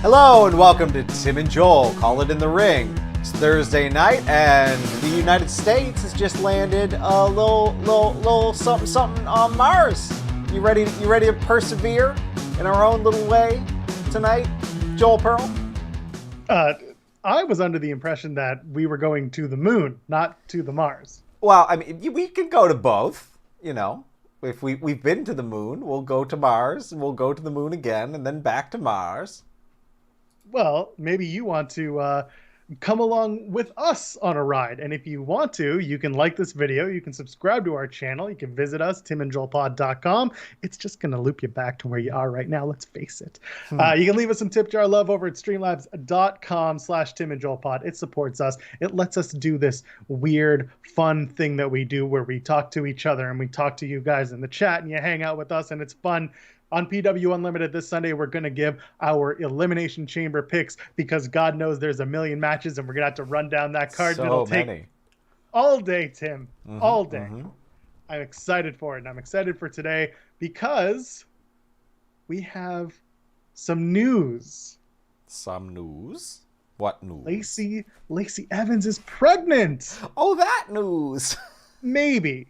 Hello and welcome to Tim and Joel Call It in the Ring. It's Thursday night and the United States has just landed a little something on Mars. You ready to persevere in our own little way tonight, Joel Pearl? I was under the impression that we were going to the moon, not to the Mars. Well, I mean, we can go to both, you know. If we've been to the moon, we'll go to Mars, and we'll go to the moon again, and then back to Mars. Well, maybe you want to come along with us on a ride. And if you want to, you can like this video. You can subscribe to our channel. You can visit us, timandjoelpod.com. It's just going to loop you back to where you are right now. Let's face it. You can leave us some tip jar love over at streamlabs.com/timandjoelpod. It supports us. It lets us do this weird, fun thing that we do where we talk to each other and we talk to you guys in the chat and you hang out with us and it's fun. On PW Unlimited this Sunday, we're going to give our Elimination Chamber picks because God knows there's a million matches and we're going to have to run down that card. It'll take all day, Tim. All day. I'm excited for it. And I'm excited for today because we have some news. Some news? What news? Lacey Evans is pregnant. Oh, that news. Maybe.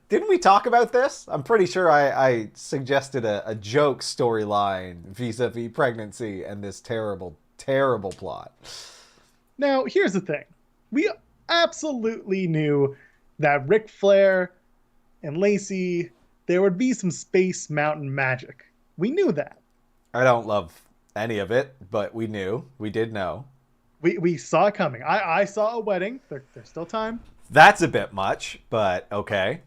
Didn't we talk about this? I'm pretty sure I suggested a joke storyline vis-a-vis pregnancy and this terrible, terrible plot. Now, here's the thing. We absolutely knew that Ric Flair and Lacey, there would be some Space Mountain magic. We knew that. I don't love any of it, but we knew. We did know. We saw it coming. I saw a wedding. There's still time. That's a bit much, but okay.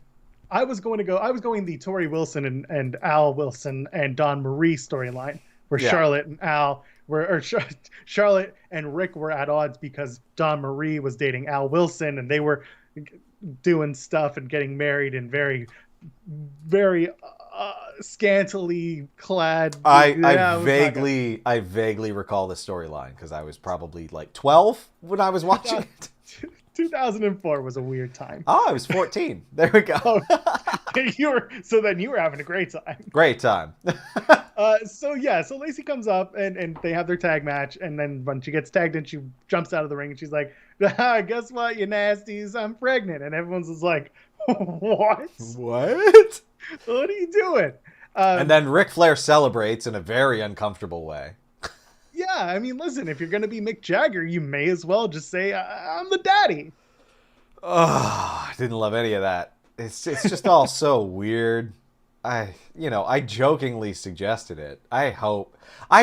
I was going the Tori Wilson and Al Wilson and Dawn Marie storyline, where Charlotte and Charlotte and Rick were at odds because Dawn Marie was dating Al Wilson and they were doing stuff and getting married in very, very scantily clad. I vaguely recall the storyline because I was probably like 12 when I was watching it. 2004 was a weird time. Oh, I was 14. There we go. Then you were having a great time. Great time. So Lacey comes up and they have their tag match, and then when she gets tagged in, she jumps out of the ring and she's like, "Guess what, you nasties? I'm pregnant." And everyone's just like, "What? What? What are you doing?" And then Ric Flair celebrates in a very uncomfortable way. Yeah, I mean, listen, if you're going to be Mick Jagger, you may as well just say, "I'm the daddy." Oh, I didn't love any of that. It's just all so weird. I jokingly suggested it. I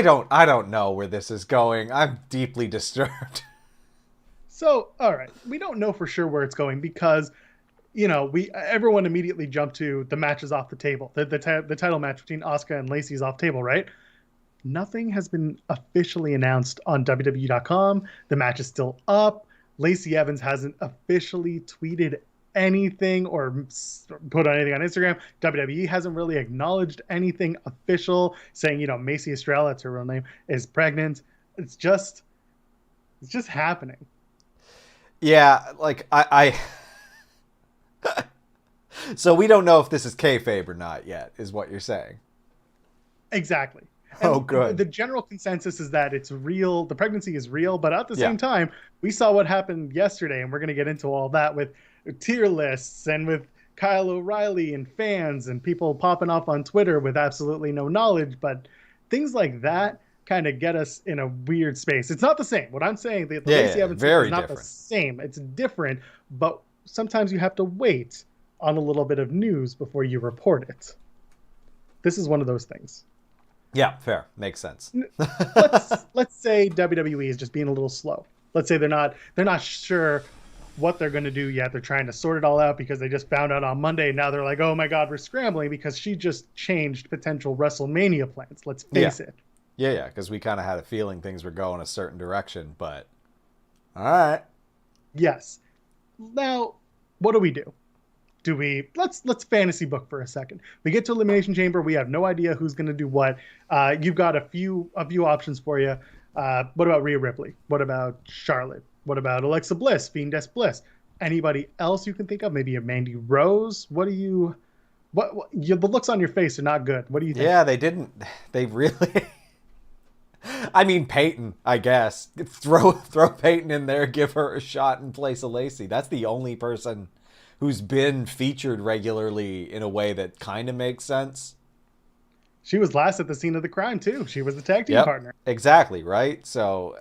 don't know where this is going. I'm deeply disturbed. So, all right, we don't know for sure where it's going because, everyone immediately jumped to the matches off the table. The title match between Asuka and Lacey is off the table, right? Nothing has been officially announced on WWE.com. The match is still up. Lacey Evans hasn't officially tweeted anything or put anything on Instagram. WWE hasn't really acknowledged anything official saying, Macy Estrella, that's her real name, is pregnant. It's just happening. Yeah, like I So we don't know if this is kayfabe or not yet, is what you're saying. Exactly. And oh, good. The general consensus is that it's real. The pregnancy is real. But at the same time, we saw what happened yesterday. And we're going to get into all that with tier lists and with Kyle O'Reilly and fans and people popping off on Twitter with absolutely no knowledge. But things like that kind of get us in a weird space. It's not the same. What I'm saying, the Lacey Evans is not the same. It's different. But sometimes you have to wait on a little bit of news before you report it. This is one of those things. Yeah, fair. Makes sense. Let's say WWE is just being a little slow. Let's say they're not sure what they're going to do yet. They're trying to sort it all out because they just found out on Monday. And now they're like, "Oh my God, we're scrambling because she just changed potential WrestleMania plans." Let's face it. Yeah, because we kind of had a feeling things were going a certain direction, but all right. Yes. Now, what do we do? Let's fantasy book for a second. We get to Elimination Chamber. We have no idea who's going to do what. You've got a few options for you. What about Rhea Ripley? What about Charlotte? What about Alexa Bliss, Fiendess Bliss? Anybody else you can think of? Maybe a Mandy Rose? The looks on your face are not good. What do you think? Yeah, they didn't. They really. I mean, Peyton, I guess. Throw Peyton in there, give her a shot in place of Lacey. That's the only person who's been featured regularly in a way that kind of makes sense. She was last at the scene of the crime, too. She was the tag team Yep, partner. exactly, right? So,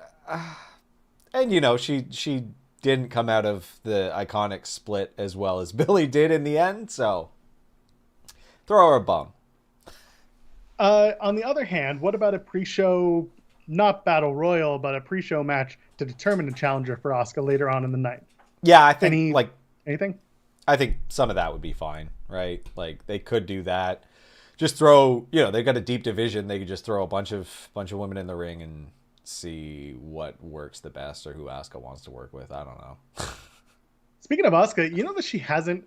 and she didn't come out of the iconic split as well as Billy did in the end, so throw her a bone. On the other hand, what about a pre-show, not battle royal, but a pre-show match to determine the challenger for Asuka later on in the night? Yeah, I think anything? I think some of that would be fine, right? Like they could do that. Just throw, they've got a deep division. They could just throw a bunch of women in the ring and see what works the best or who Asuka wants to work with. I don't know. Speaking of Asuka, you know that she hasn't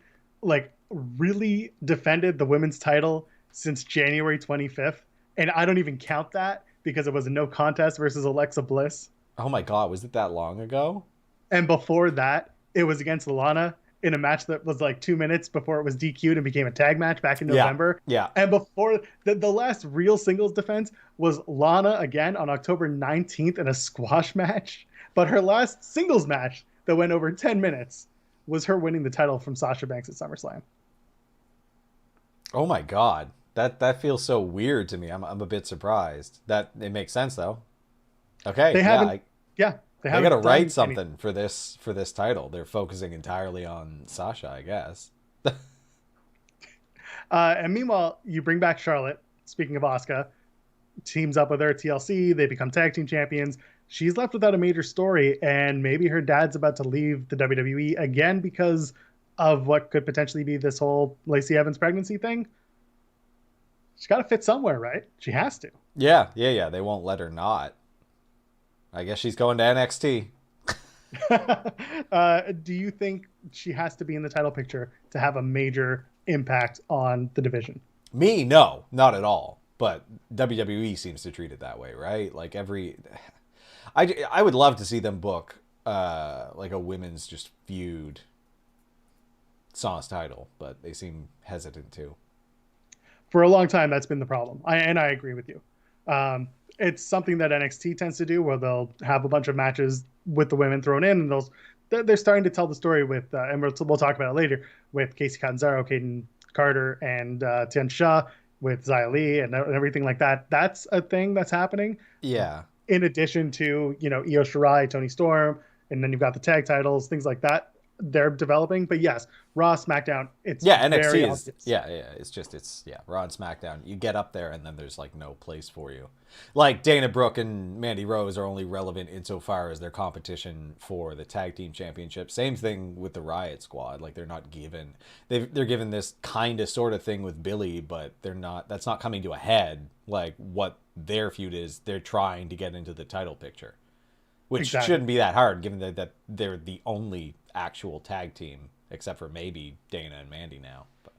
really defended the women's title since January 25th, and I don't even count that because it was a no contest versus Alexa Bliss. Oh my God, was it that long ago? And before that, it was against Lana in a match that was 2 minutes before it was DQ'd and became a tag match back in November. Yeah. And before the last real singles defense was Lana again on October 19th in a squash match. But her last singles match that went over 10 minutes was her winning the title from Sasha Banks at SummerSlam. Oh my God. That feels so weird to me. I'm a bit surprised. That it makes sense though. Okay. They haven't. They got to write something for this title. They're focusing entirely on Sasha, I guess. And meanwhile, you bring back Charlotte. Speaking of Asuka, teams up with her TLC. They become tag team champions. She's left without a major story, and maybe her dad's about to leave the WWE again because of what could potentially be this whole Lacey Evans pregnancy thing. She's got to fit somewhere, right? She has to. Yeah. They won't let her not. I guess she's going to NXT. Do you think she has to be in the title picture to have a major impact on the division? Me, no, not at all. But WWE seems to treat it that way, right? I would love to see them book a women's just feud Sauce title, but they seem hesitant to. For a long time, that's been the problem. I agree with you. It's something that NXT tends to do, where they'll have a bunch of matches with the women thrown in, and they're starting to tell the story with, and we'll talk about it later, with Casey Catanzaro, Kaden Carter, and Tian Sha, with Xia Li, and everything like that. That's a thing that's happening. Yeah. In addition to, Io Shirai, Toni Storm, and then you've got the tag titles, things like that. They're developing, but yes, Raw, SmackDown, it's NXT is it's Raw and SmackDown. You get up there and then there's no place for you. Like Dana Brooke and Mandy Rose are only relevant insofar as their competition for the tag team championship. Same thing with the Riot Squad. They're not given they're given this kind of sort of thing with Billy, but that's not coming to a head. What their feud is, they're trying to get into the title picture. Which shouldn't be that hard, given that they're the only actual tag team, except for maybe Dana and Mandy now. But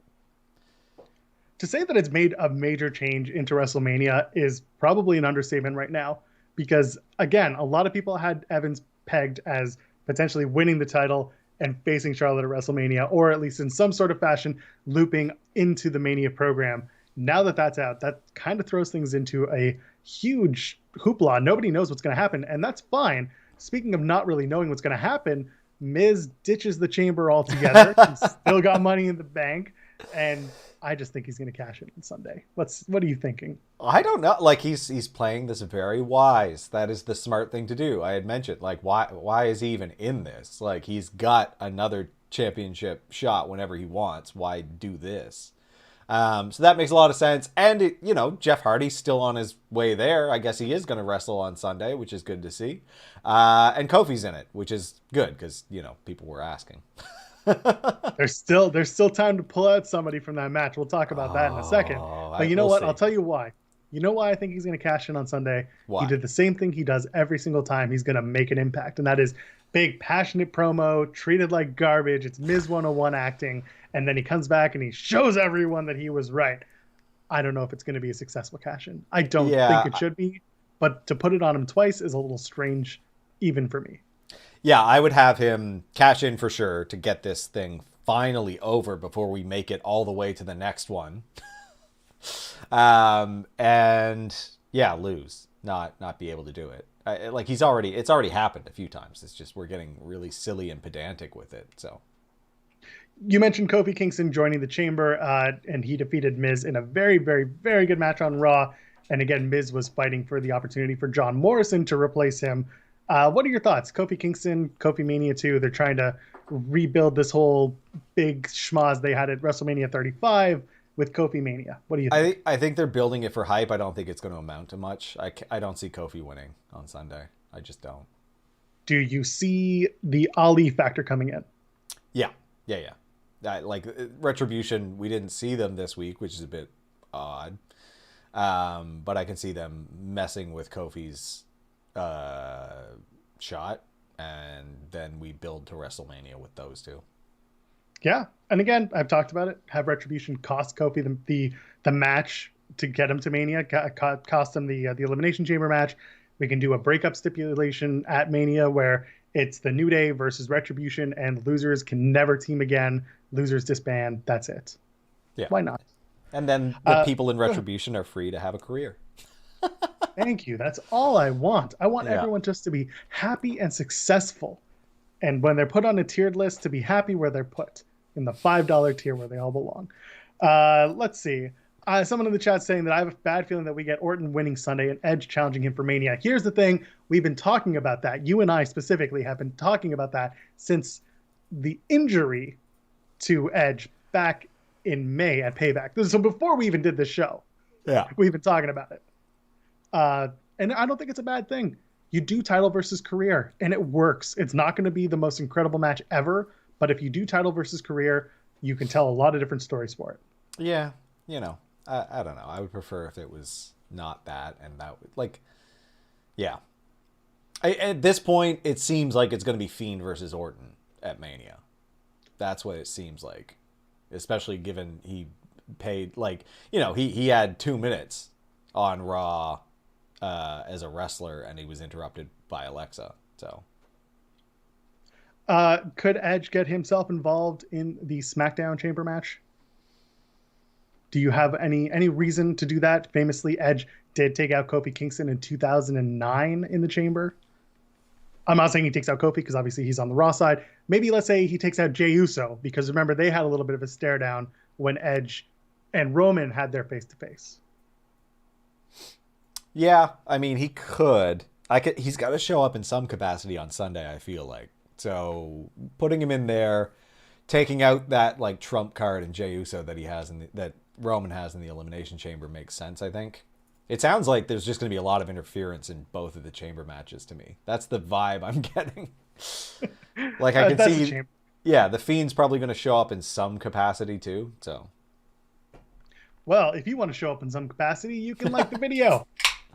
to say that it's made a major change into WrestleMania is probably an understatement right now, because again, a lot of people had Evans pegged as potentially winning the title and facing Charlotte at WrestleMania, or at least in some sort of fashion looping into the Mania program. Now that that's out, that kind of throws things into a huge hoopla. Nobody knows what's going to happen, and that's fine. Speaking of not really knowing what's going to happen, Miz ditches the chamber altogether. He's still got money in the bank, and I just think he's going to cash it on Sunday. What are you thinking? I don't know. He's playing this very wise. That is the smart thing to do. I had mentioned why is he even in this? He's got another championship shot whenever he wants. Why do this? So that makes a lot of sense. And, Jeff Hardy's still on his way there. I guess he is going to wrestle on Sunday, which is good to see. And Kofi's in it, which is good because, people were asking. There's still time to pull out somebody from that match. We'll talk about that in a second. But you know what? See. I'll tell you why. You know why I think he's going to cash in on Sunday? Why? He did the same thing he does every single time. He's going to make an impact, and that is big, passionate promo, treated like garbage. It's Miz 101 acting. And then he comes back and he shows everyone that he was right. I don't know if it's going to be a successful cash-in. I don't think it should be. But to put it on him twice is a little strange, even for me. Yeah, I would have him cash in for sure to get this thing finally over before we make it all the way to the next one. And, lose. not be able to do it. It's already happened a few times. It's just we're getting really silly and pedantic with it. So You mentioned Kofi Kingston joining the Chamber, and he defeated Miz in a very, very, very good match on Raw. And again, Miz was fighting for the opportunity for John Morrison to replace him. What are your thoughts? Kofi Kingston, Kofi Mania 2, they're trying to rebuild this whole big schmoz they had at WrestleMania 35 with Kofi Mania. What do you think? I think they're building it for hype. I don't think it's going to amount to much. I don't see Kofi winning on Sunday. I just don't. Do you see the Ali factor coming in? Yeah. Retribution, we didn't see them this week, which is a bit odd. But I can see them messing with Kofi's shot, and then we build to WrestleMania with those two. Yeah, and again, I've talked about it. Have Retribution cost Kofi the match to get him to Mania, cost him the Elimination Chamber match. We can do a breakup stipulation at Mania where it's the New Day versus Retribution, and losers can never team again. Losers disband. That's it. Yeah, why not? And then the people in Retribution are free to have a career. Thank you. That's all I want. I want everyone just to be happy and successful. And when they're put on a tiered list, to be happy where they're put, in the $5 tier where they all belong. Let's see. Someone in the chat saying that I have a bad feeling that we get Orton winning Sunday and Edge challenging him for Mania. Here's the thing. We've been talking about that. You and I specifically have been talking about that since the injury to Edge back in May at Payback. So before we even did this show, we've been talking about it. And I don't think it's a bad thing. You do title versus career, and it works. It's not going to be the most incredible match ever, but if you do title versus career, you can tell a lot of different stories for it. Yeah, I don't know. I would prefer if it was not that, and that would, at this point, it seems like it's going to be Fiend versus Orton at Mania. That's what it seems like, especially given he paid, he had 2 minutes on Raw as a wrestler, and he was interrupted by Alexa. So, could Edge get himself involved in the SmackDown Chamber match? Do you have any reason to do that? Famously, Edge did take out Kofi Kingston in 2009 in the Chamber. I'm not saying he takes out Kofi because obviously he's on the Raw side. Maybe let's say he takes out Jey Uso, because remember they had a little bit of a stare down when Edge and Roman had their face-to-face. Yeah, I mean, he could. He's got to show up in some capacity on Sunday, I feel like. So putting him in there, taking out that trump card in Jey Uso that he has that Roman has in the Elimination Chamber makes sense, I think. It sounds like there's just going to be a lot of interference in both of the chamber matches to me. That's the vibe I'm getting. I can see, the Fiend's probably going to show up in some capacity too. So, well, if you want to show up in some capacity, you can like the video,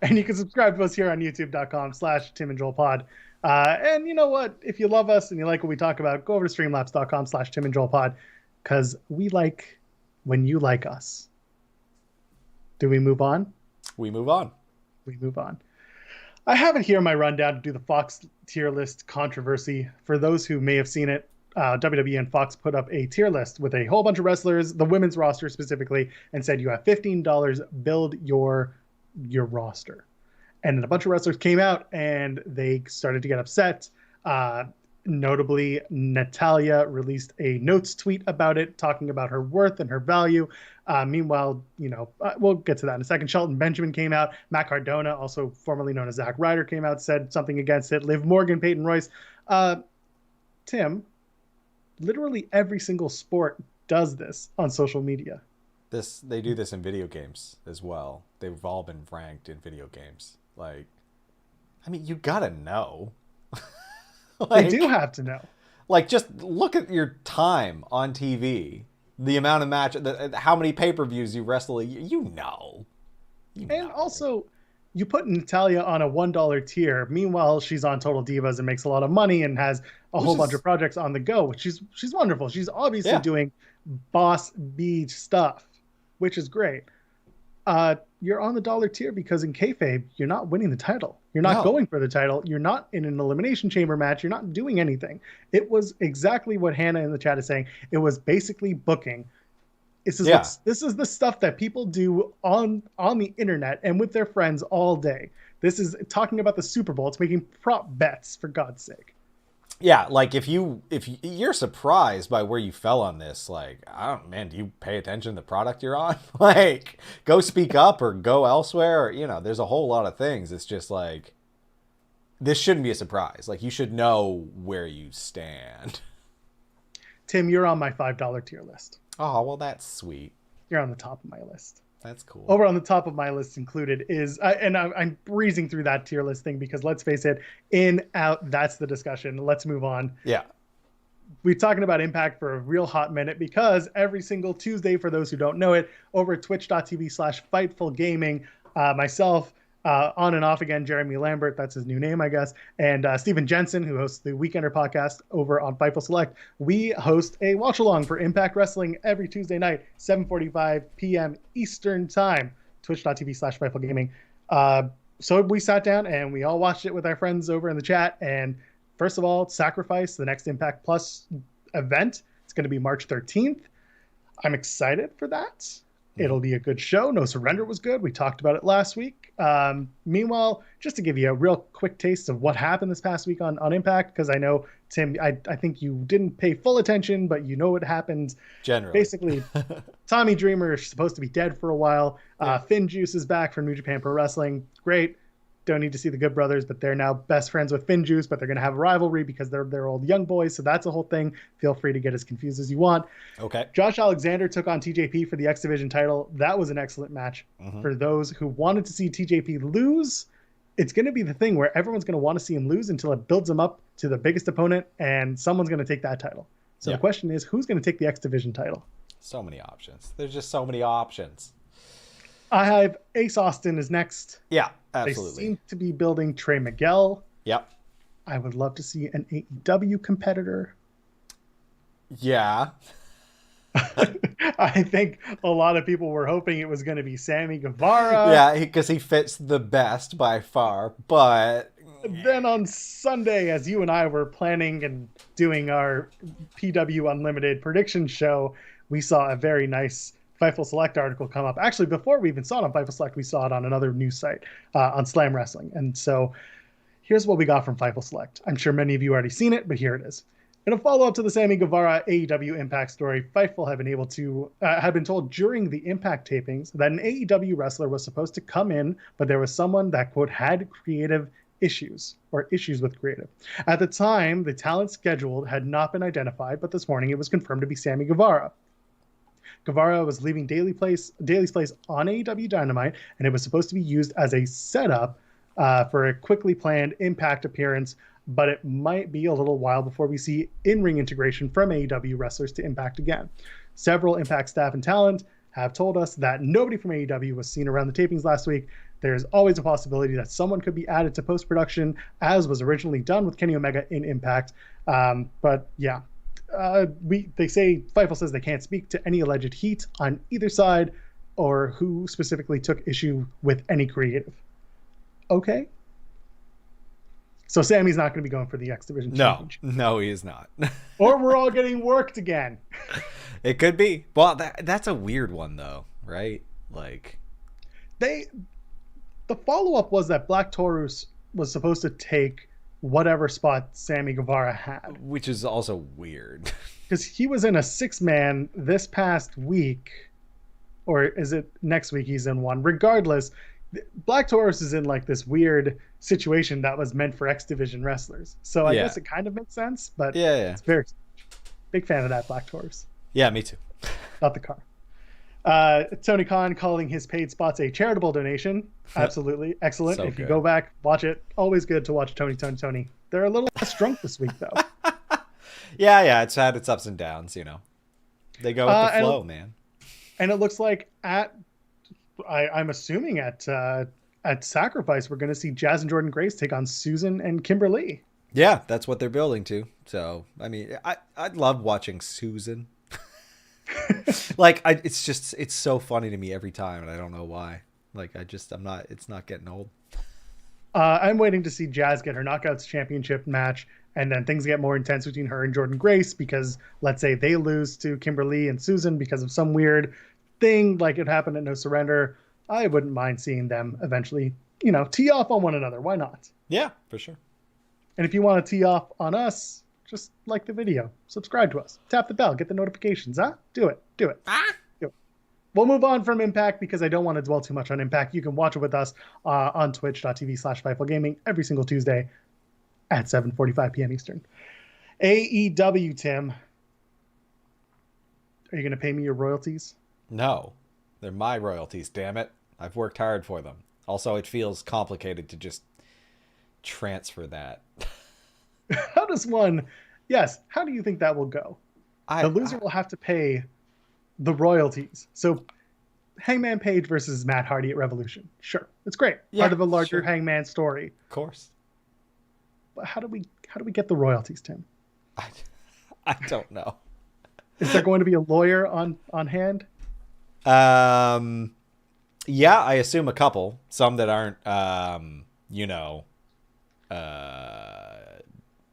and you can subscribe to us here on YouTube.com/TimandJoelPod. And you know what? If you love us and you like what we talk about, go over to Streamlabs.com/TimandJoelPod, because we like when you like us. Do we move on? We move on. I have it here in my rundown to do the Fox tier list controversy. For those who may have seen it, WWE and Fox put up a tier list with a whole bunch of wrestlers, the women's roster specifically, and said you have $15, build your roster. And then a bunch of wrestlers came out and they started to get upset. Notably, Natalya released a notes tweet about it, talking about her worth and her value. Meanwhile, we'll get to that in a second. Shelton Benjamin came out. Matt Cardona, also formerly known as Zack Ryder, came out, said something against it. Liv Morgan, Peyton Royce. Tim, literally every single sport does this on social media. They do this in video games as well. They've all been ranked in video games. You gotta know. They do have to know. Just look at your time on TV, the amount of match, how many pay-per-views you wrestle. You know. And also, you put Natalya on a $1 tier. Meanwhile, she's on Total Divas and makes a lot of money and has a whole bunch of projects on the go, which she's wonderful. She's obviously doing boss B stuff, which is great. You're on the dollar tier because in kayfabe, you're not winning the title. You're not going for the title. You're not in an Elimination Chamber match. You're not doing anything. It was exactly what Hannah in the chat is saying. It was basically booking. This is the stuff that people do on the internet and with their friends all day. This is talking about the Super Bowl. It's making prop bets, for God's sake. Yeah, like if you're surprised by where you fell on this, like, I don't, man, do you pay attention to the product you're on? Like, go speak up or go elsewhere. Or, there's a whole lot of things. It's just like, this shouldn't be a surprise. Like, you should know where you stand. Tim, you're on my $5 tier list. Oh, well, that's sweet. You're on the top of my list. That's cool. Over on the top of my list included is, I'm breezing through that tier list thing because let's face it, in, out, that's the discussion. Let's move on. Yeah. We're talking about Impact for a real hot minute because every single Tuesday, for those who don't know it, over at twitch.tv/FightfulGaming, myself, on and off again, Jeremy Lambert, that's his new name, I guess, and Steven Jensen, who hosts the Weekender podcast over on Fightful Select, we host a watch-along for Impact Wrestling every Tuesday night, 7:45 p.m. Eastern Time, twitch.tv/FightfulGaming. So we sat down and we all watched it with our friends over in the chat, and first of all, Sacrifice, the next Impact Plus event. It's going to be March 13th. I'm excited for that. It'll be a good show. No Surrender was good. We talked about it last week. Meanwhile, just to give you a real quick taste of what happened this past week on Impact, because I know, Tim, I think you didn't pay full attention, but you know what happened. Generally. Basically, Tommy Dreamer is supposed to be dead for a while. Finn Juice is back from New Japan Pro Wrestling. Great. Don't need to see the Good Brothers, but they're now best friends with Finn Juice, but they're going to have a rivalry because they're old young boys, so that's a whole thing. Feel free to get as confused as you want. Okay. Josh Alexander took on TJP for the X Division title. That was an excellent match. For those who wanted to see TJP lose, it's going to be the thing where everyone's going to want to see him lose until it builds him up to the biggest opponent, and someone's going to take that title. So the question is, who's going to take the X Division title? So many options. There's just so many options. I have Ace Austin is next. Yeah, absolutely. They seem to be building Trey Miguel. Yep. I would love to see an AEW competitor. Yeah. I think a lot of people were hoping it was going to be Sami Guevara. Yeah, because he fits the best by far. But then on Sunday, as you and I were planning and doing our PW Unlimited prediction show, we saw a very nice Fightful Select article come up. Actually, before we even saw it on Fightful Select, we saw it on another news site on Slam Wrestling. And so here's what we got from Fightful Select. I'm sure many of you already seen it, but here it is. In a follow-up to the Sami Guevara AEW Impact story, Fightful had been told during the Impact tapings that an AEW wrestler was supposed to come in, but there was someone that, quote, had creative issues or issues with creative. At the time, the talent scheduled had not been identified, but this morning it was confirmed to be Sami Guevara. Guevara was leaving Daily's Place on AEW Dynamite, and it was supposed to be used as a setup for a quickly planned Impact appearance, but it might be a little while before we see in-ring integration from AEW wrestlers to Impact again. Several Impact staff and talent have told us that nobody from AEW was seen around the tapings last week. There's always a possibility that someone could be added to post-production, as was originally done with Kenny Omega in Impact. But yeah. They say Fightful says they can't speak to any alleged heat on either side or who specifically took issue with any creative. Okay. So Sammy's not going to be going for the X Division Championship. No, he is not. Or we're all getting worked again. It could be. Well, that's a weird one though, right? Like the follow-up was that Black Taurus was supposed to take whatever spot Sami Guevara had. Which is also weird. Because he was in a 6-man this past week. Or is it next week he's in one? Regardless, Black Taurus is in like this weird situation that was meant for X Division wrestlers. So I guess it kind of makes sense, but it's very big fan of that Black Taurus. Yeah, me too. Not the car. Tony Khan calling his paid spots a charitable donation. Absolutely. Excellent. So if you good. go back, watch it. Always good to watch Tony. They're a little less drunk this week, though. Yeah. It's had its ups and downs, you know. They go with the flow, man. And it looks like I'm assuming at Sacrifice, we're going to see Jazz and Jordan Grace take on Susan and Kimberly. Yeah, that's what they're building to. So, I mean, I'd love watching Susan. Like, it's so funny to me every time, and I don't know why. Like, it's not getting old. I'm waiting to see Jazz get her Knockouts Championship match, and then things get more intense between her and Jordan Grace because, let's say, they lose to Kimberly and Susan because of some weird thing like it happened at No Surrender. I wouldn't mind seeing them eventually tee off on one another. Why not? Yeah, for sure. And if you want to tee off on us, just like the video, subscribe to us, tap the bell, get the notifications. Do it. Do it. We'll move on from Impact because I don't want to dwell too much on Impact. You can watch it with us on twitch.tv/FightfulGaming every single Tuesday at 7:45 p.m. Eastern. AEW, Tim. Are you going to pay me your royalties? No. They're my royalties, damn it. I've worked hard for them. Also, it feels complicated to just transfer that. How do you think that will go? The loser will have to pay the royalties. So Hangman Page versus Matt Hardy at Revolution. Sure. It's great. Yeah, part of a larger sure. Hangman story. Of course. But how do we get the royalties, Tim? I don't know. Is there going to be a lawyer on hand? Yeah, I assume a couple. Some that aren't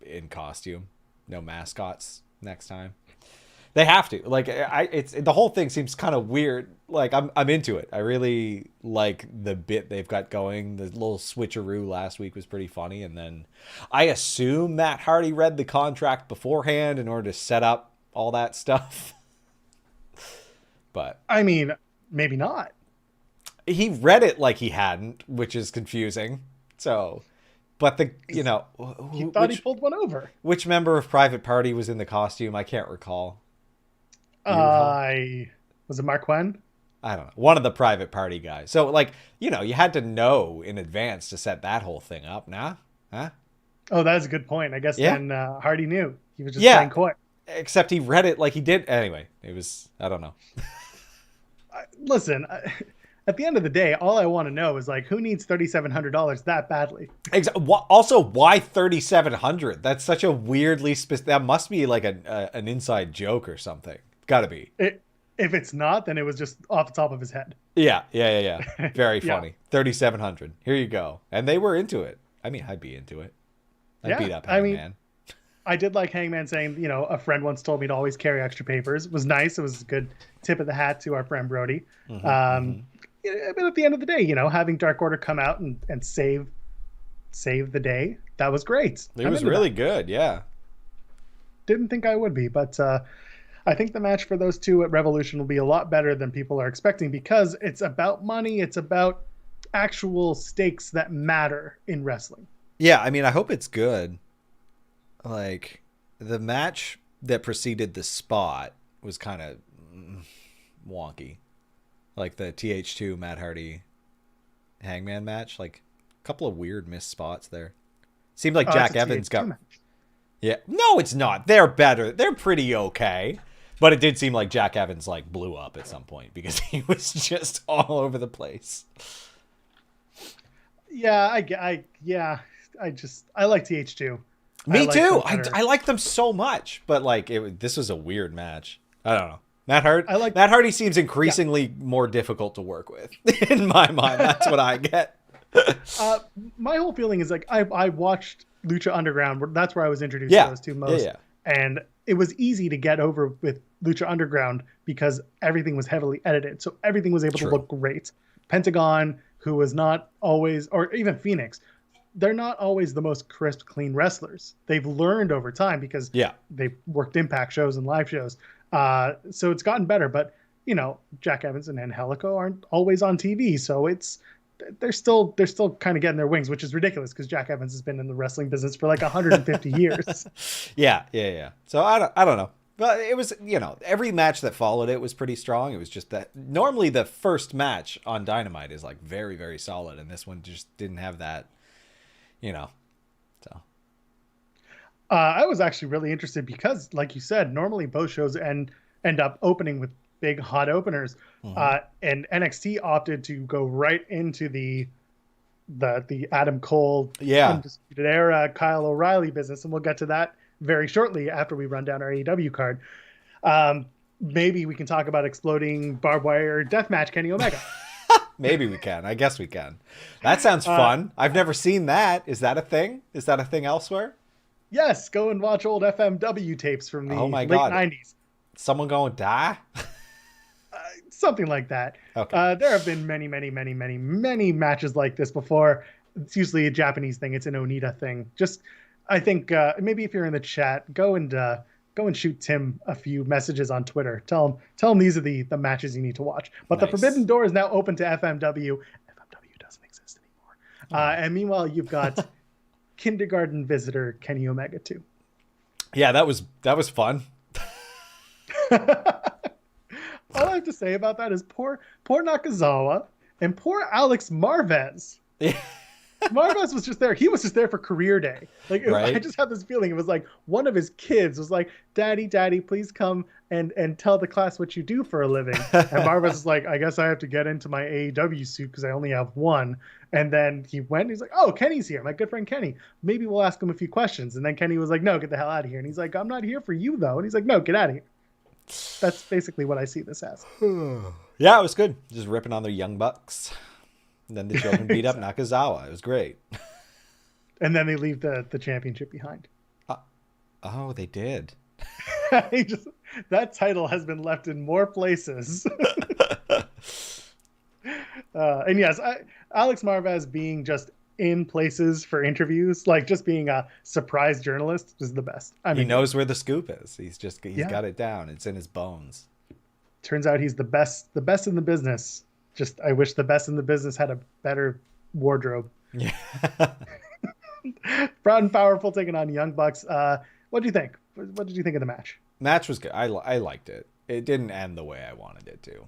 in costume. No mascots next time. They have to. Like, the whole thing seems kind of weird. Like, I'm into it. I really like the bit they've got going. The little switcheroo last week was pretty funny. And then I assume Matt Hardy read the contract beforehand in order to set up all that stuff. But I mean, maybe not. He read it like he hadn't, which is confusing. So, but he thought he pulled one over. Which member of Private Party was in the costume? I can't recall. Was it Mark Quinn? I don't know. One of the Private Party guys. So, like, you had to know in advance to set that whole thing up. Nah? Huh? Oh, that's a good point. I guess then Hardy knew. He was just playing coy. Except he read it like he did. Anyway, it was, I don't know. Listen, at the end of the day, all I want to know is, like, who needs $3,700 that badly? Also, why $3,700? That's such a weirdly specific. That must be like an inside joke or something. Gotta be. If it's not, then it was just off the top of his head. Yeah. Very funny. 3,700. Here you go. And they were into it. I mean, I'd be into it. I'd beat up Hangman. I did like Hangman saying, a friend once told me to always carry extra papers. It was nice. It was a good tip of the hat to our friend Brody. But at the end of the day, having Dark Order come out and save the day, that was great. It was really good, yeah. Didn't think I would be, but I think the match for those two at Revolution will be a lot better than people are expecting because it's about money. It's about actual stakes that matter in wrestling. Yeah, I mean, I hope it's good. Like, the match that preceded the spot was kind of wonky. Like the TH2 Matt Hardy Hangman match. Like, a couple of weird missed spots there. Seemed like Jack Evans got... Match. Yeah. No, it's not. They're better. They're pretty okay. But it did seem like Jack Evans, like, blew up at some point because he was just all over the place. Yeah, I like TH2. Me too. I like them so much, but like this was a weird match. I don't know. Matt Hardy seems increasingly more difficult to work with in my mind. That's what I get. My whole feeling is like I watched Lucha Underground. That's where I was introduced to those two most. Yeah. And it was easy to get over with Lucha Underground because everything was heavily edited, so everything was able to look great. Pentagon, who was not always, or even Phoenix, they're not always the most crisp, clean wrestlers. They've learned over time because they've worked Impact shows and live shows. So it's gotten better. But, Jack Evans and Angelico aren't always on TV. So they're still kind of getting their wings, which is ridiculous because Jack Evans has been in the wrestling business for like 150 years. Yeah. So I don't know. But it was, every match that followed it was pretty strong. It was just that normally the first match on Dynamite is like very, very solid. And this one just didn't have that. So I was actually really interested because, like you said, normally both shows end up opening with big hot openers, and NXT opted to go right into the Adam Cole Undisputed Era Kyle O'Reilly business, and we'll get to that very shortly after we run down our AEW card. Maybe we can talk about exploding barbed wire deathmatch Kenny Omega. Maybe we can. I guess we can. That sounds fun. I've never seen that. Is that a thing? Is that a thing elsewhere? Yes. Go and watch old FMW tapes from the late 90s. Someone going to die? something like that. Okay. There have been many, many, many, many, many matches like this before. It's usually a Japanese thing. It's an Onita thing. Just, I think maybe if you're in the chat, go and shoot Tim a few messages on Twitter. Tell him these are the matches you need to watch. But the Nice. Forbidden Door is now open to FMW. FMW doesn't exist anymore. Oh. And meanwhile, you've got kindergarten visitor Kenny Omega too. Yeah, that was fun. All I have to say about that is poor Nakazawa and poor Alex Marvez. Yeah. Marvez was just there. He was just there for career day. Like Right. I just have this feeling it was like one of his kids was like, Daddy, please come and tell the class what you do for a living. And Marvez is like, I guess I have to get into my AEW suit because I only have one. And then he went and he's like, oh, Kenny's here. My good friend Kenny. Maybe we'll ask him a few questions. And then Kenny was like, no, get the hell out of here. And he's like, I'm not here for you though. And he's like, no, get out of here. That's basically what I see this as. Yeah, it was good. Just ripping on their young bucks. And then the children beat up Nakazawa. It was great. And then they leave the championship behind. Oh, they did. That title has been left in more places. And yes, Alex Marvez being just in places for interviews, like just being a surprise journalist, is the best. I mean, he knows where the scoop is. He's got it down. It's in his bones. Turns out he's the best in the business. Just I wish the best in the business had a better wardrobe. Yeah. Proud and Powerful taking on Young Bucks. What do you think? What did you think of the match? Match was good. I liked it. It didn't end the way I wanted it to.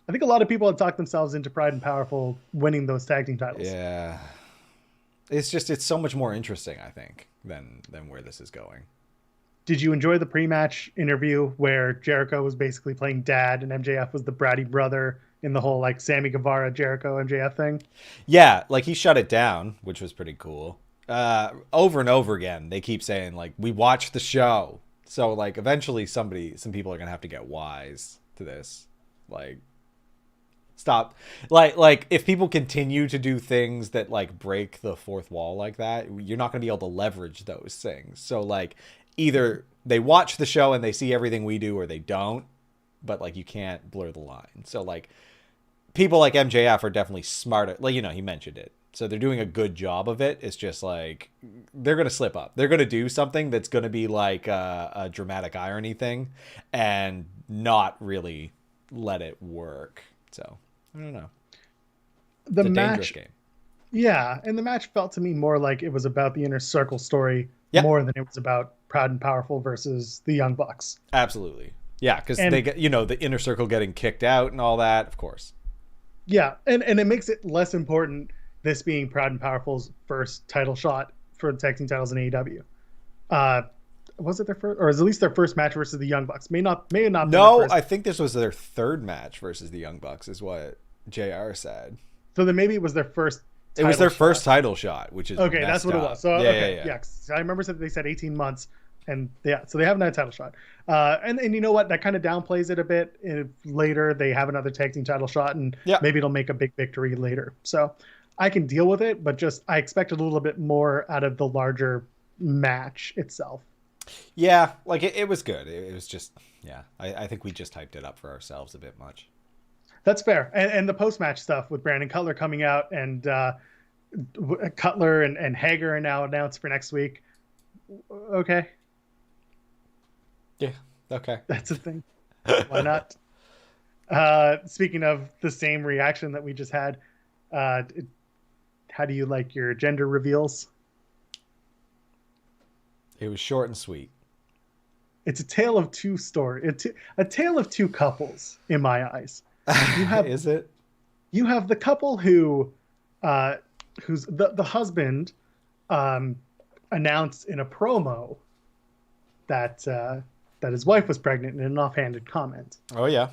I think a lot of people had talked themselves into Pride and Powerful winning those tag team titles. Yeah. It's so much more interesting, I think, than where this is going. Did you enjoy the pre-match interview where Jericho was basically playing dad and MJF was the bratty brother in the whole like Sami Guevara Jericho MJF thing? Yeah, like he shut it down, which was pretty cool. Over and over again, they keep saying like, we watched the show. So like eventually some people are going to have to get wise to this. Like, stop. Like if people continue to do things that like break the fourth wall like that, you're not going to be able to leverage those things. So like either they watch the show and they see everything we do or they don't, but like you can't blur the line. So like people like MJF are definitely smarter. Like, you know, he mentioned it. So they're doing a good job of it. It's just like they're going to slip up. They're going to do something that's going to be like a dramatic irony thing and not really let it work. So I don't know. The it's a match, dangerous game. yeah, and the match felt to me more like it was about the Inner Circle story more than it was about Proud and Powerful versus the Young Bucks. Absolutely, yeah, because they get, you know, the Inner Circle getting kicked out and all that, of course. Yeah, and it makes it less important this being Proud and Powerful's first title shot for the tag team titles in AEW. Was it their first, or was at least their first match versus the Young Bucks? May not. No, I think this was their third match versus the Young Bucks, is what JR said. So then maybe it was their first. It was their first title shot, which is okay. That's what it was. So yeah. I remember they said 18 months, and yeah, so they haven't had a title shot. And you know what? That kind of downplays it a bit. If later they have another tag team title shot, and maybe it'll make a big victory later. So I can deal with it, but just I expected a little bit more out of the larger match itself. Yeah, like it was good. It was just, yeah, I think we just hyped it up for ourselves a bit much. That's fair. And the post-match stuff with Brandon Cutler coming out and Cutler and Hager are now announced for next week. Okay. Yeah, okay. That's a thing. Why not? Speaking of the same reaction that we just had, how do you like your gender reveals? It was short and sweet. It's a tale of two stories. A tale of two couples, in my eyes. You have, Is it? You have the couple who's the husband announced in a promo that his wife was pregnant in an offhanded comment. Oh yeah.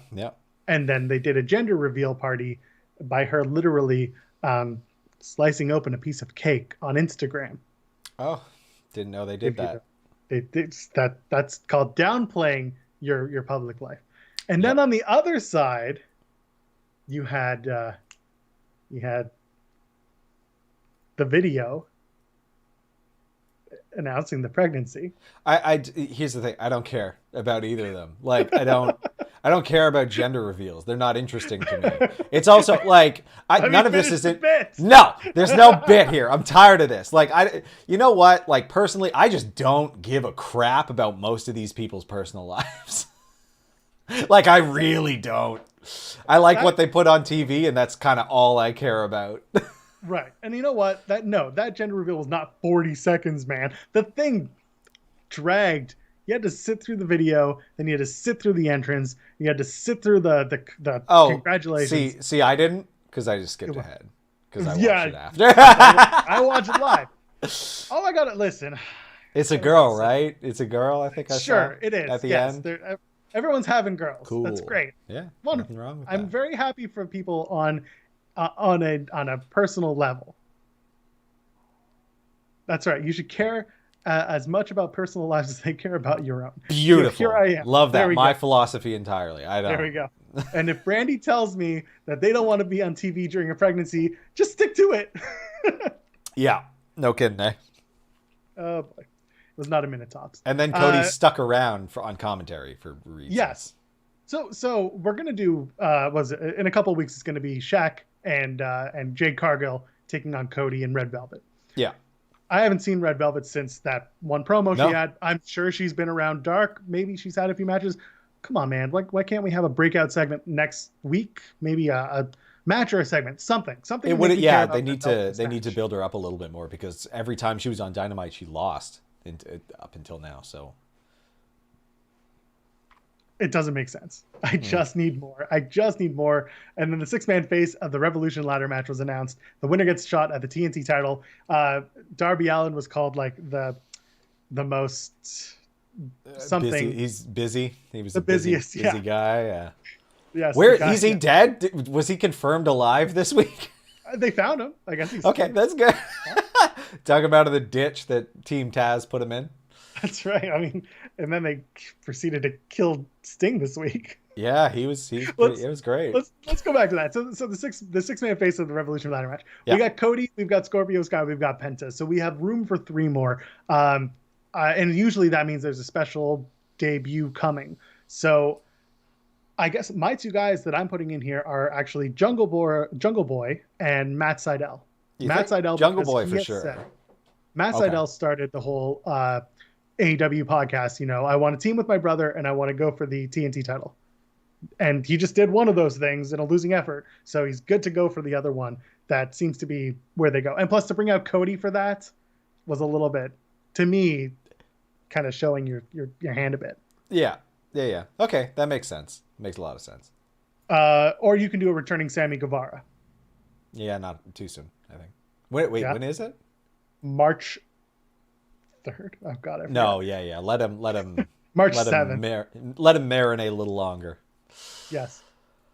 And then they did a gender reveal party by her literally slicing open a piece of cake on Instagram. Oh. Didn't know they did that. That's called downplaying your public life. And then on the other side, you had the video announcing the pregnancy. Here's the thing. I don't care about either of them. Like I I don't care about gender reveals. They're not interesting to me. It's also like none of this is in. No, there's no bit here. I'm tired of this. Like you know what? Like personally, I just don't give a crap about most of these people's personal lives. Like I really don't. I like what they put on TV, and that's kind of all I care about. Right. And you know what? That gender reveal was not 40 seconds, man. The thing dragged. You had to sit through the video, then you had to sit through the entrance, you had to sit through the congratulations. See, I didn't, because I just skipped ahead. Because I watched it after. I watched it live. Oh my god, listen. It's a girl, right? It's a girl, I think I saw. Sure, it is. At the end. Everyone's having girls. Cool. That's great. Yeah, wonderful. Nothing wrong with I'm that. very happy for people on a personal level. That's right. You should care as much about personal lives as they care about your own. Beautiful. Here I am. Love that. My philosophy entirely. There we go. And if Brandy tells me that they don't want to be on TV during a pregnancy, just stick to it. Yeah. No kidding, eh? Oh boy. It was not a minute tops. And then Cody stuck around on commentary for reasons. Yes. So we're gonna do in a couple of weeks it's gonna be Shaq and Jade Cargill taking on Cody and Red Velvet. Yeah. I haven't seen Red Velvet since that one promo she had. I'm sure she's been around Dark. Maybe she's had a few matches. Come on, man. Why can't we have a breakout segment next week? Maybe a match or a segment. Something. It would. Yeah, they need to build her up a little bit more because every time she was on Dynamite, she lost up until now. So it doesn't make sense. I just need more. And then the 6-man face of the Revolution ladder match was announced. The winner gets shot at the TNT title. Darby Allin was called like the most something. Busy. He's busy. He was the busiest busy guy. Yeah. Yes. Is he dead? Was he confirmed alive this week? They found him. I guess he's okay. That's good. Talk about the ditch that Team Taz put him in. That's right. I mean, and then they proceeded to kill Sting this week. Yeah, it was great. Let's go back to that. So the 6-man face of the Revolution ladder match. Yeah. We got Cody, we've got Scorpio Sky, we've got Penta. So we have room for 3 more. And usually that means there's a special debut coming. So I guess my 2 guys that I'm putting in here are actually Jungle Boy and Matt Sydal. Sydal, Jungle Boy for sure. Matt Sydal started the whole AEW podcast. You know, I want to team with my brother and I want to go for the TNT title. And he just did one of those things in a losing effort. So he's good to go for the other one. That seems to be where they go. And plus to bring out Cody for that was a little bit, to me, kind of showing your hand a bit. Yeah. Okay, that makes sense. Makes a lot of sense. Or you can do a returning Sami Guevara. Yeah, not too soon, I think. Wait, when is it? March 3rd. Oh God, I forgot. No, yeah. Let him March 7th. Let him marinate a little longer. Yes.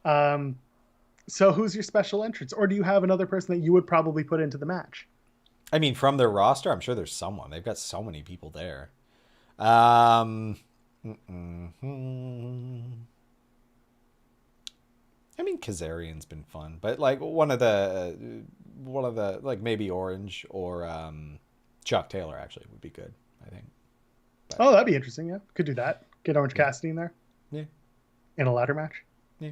So who's your special entrance? Or do you have another person that you would probably put into the match? I mean, from their roster, I'm sure there's someone. They've got so many people there. I mean, Kazarian's been fun, but like one of the like maybe Orange or Chuck Taylor actually would be good, I think. But, oh, that'd be interesting. Yeah, could do that. Get Orange Cassidy in there. Yeah. In a ladder match. Yeah.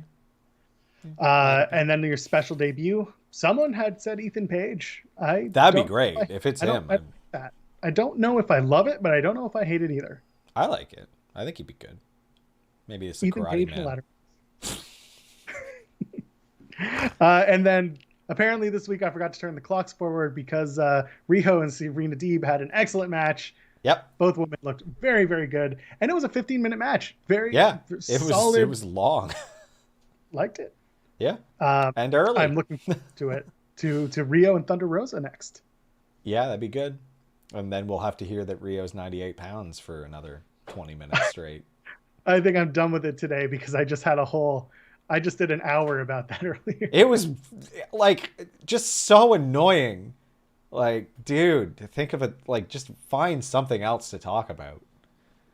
And then your special debut. Someone had said Ethan Page. That'd be great if it's him. I don't know if I love it, but I don't know if I hate it either. I like it. I think he'd be good. Maybe it's the Ethan Karate Page Man. ladder. And then apparently this week I forgot to turn the clocks forward because Riho and Serena Deeb had an excellent match. Yep. Both women looked very, very good. And it was a 15-minute match. It was long. Liked it. Yeah. And early. I'm looking forward to it. To Rio and Thunder Rosa next. Yeah, that'd be good. And then we'll have to hear that Rio's 98 pounds for another 20 minutes straight. I think I'm done with it today because I just did an hour about that earlier. It was like just so annoying. Like, dude, think of it, like, just find something else to talk about.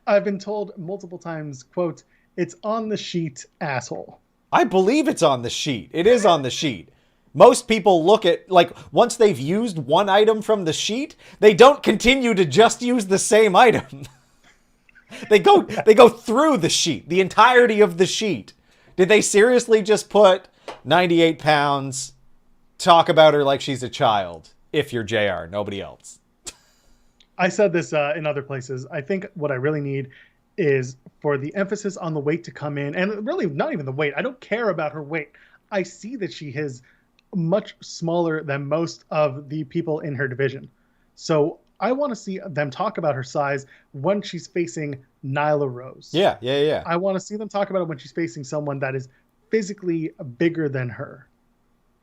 I've been told multiple times, quote, "It's on the sheet, asshole." I believe it's on the sheet. It is on the sheet. Most people look at, like, once they've used one item from the sheet, they don't continue to just use the same item. They go through the sheet, the entirety of the sheet. Did they seriously just put 98 pounds, talk about her like she's a child? If you're JR, nobody else. I said this in other places. I think what I really need is for the emphasis on the weight to come in, and really not even the weight. I don't care about her weight. I see that she is much smaller than most of the people in her division. So I want to see them talk about her size when she's facing Nyla Rose. Yeah. I want to see them talk about it when she's facing someone that is physically bigger than her.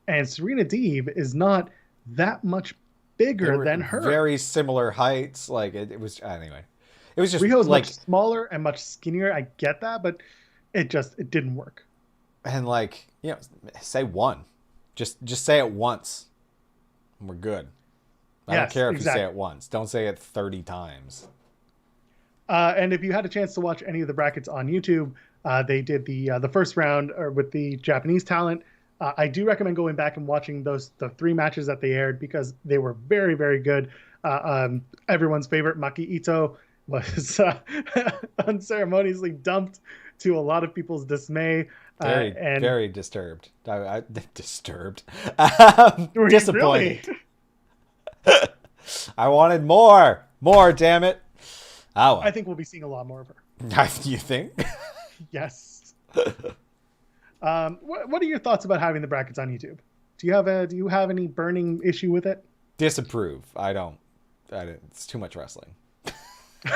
And Serena Deeb is not that much bigger than her. Very similar heights. Like it was anyway. It was just Riho's like much smaller and much skinnier. I get that, but it didn't work. And like, say one. Just say it once. And we're good. I don't care if you say it once. Don't say it 30 times. And if you had a chance to watch any of the brackets on YouTube, they did the first round with the Japanese talent. I do recommend going back and watching the 3 matches that they aired because they were very, very good. Everyone's favorite, Maki Ito, was unceremoniously dumped to a lot of people's dismay. Very disturbed. Disturbed. Disappointed. Really? I wanted more. More, damn it. Oh, I think we'll be seeing a lot more of her. You think? Yes. What are your thoughts about having the brackets on YouTube? Do you have any burning issue with it? Disapprove. I don't. It's too much wrestling.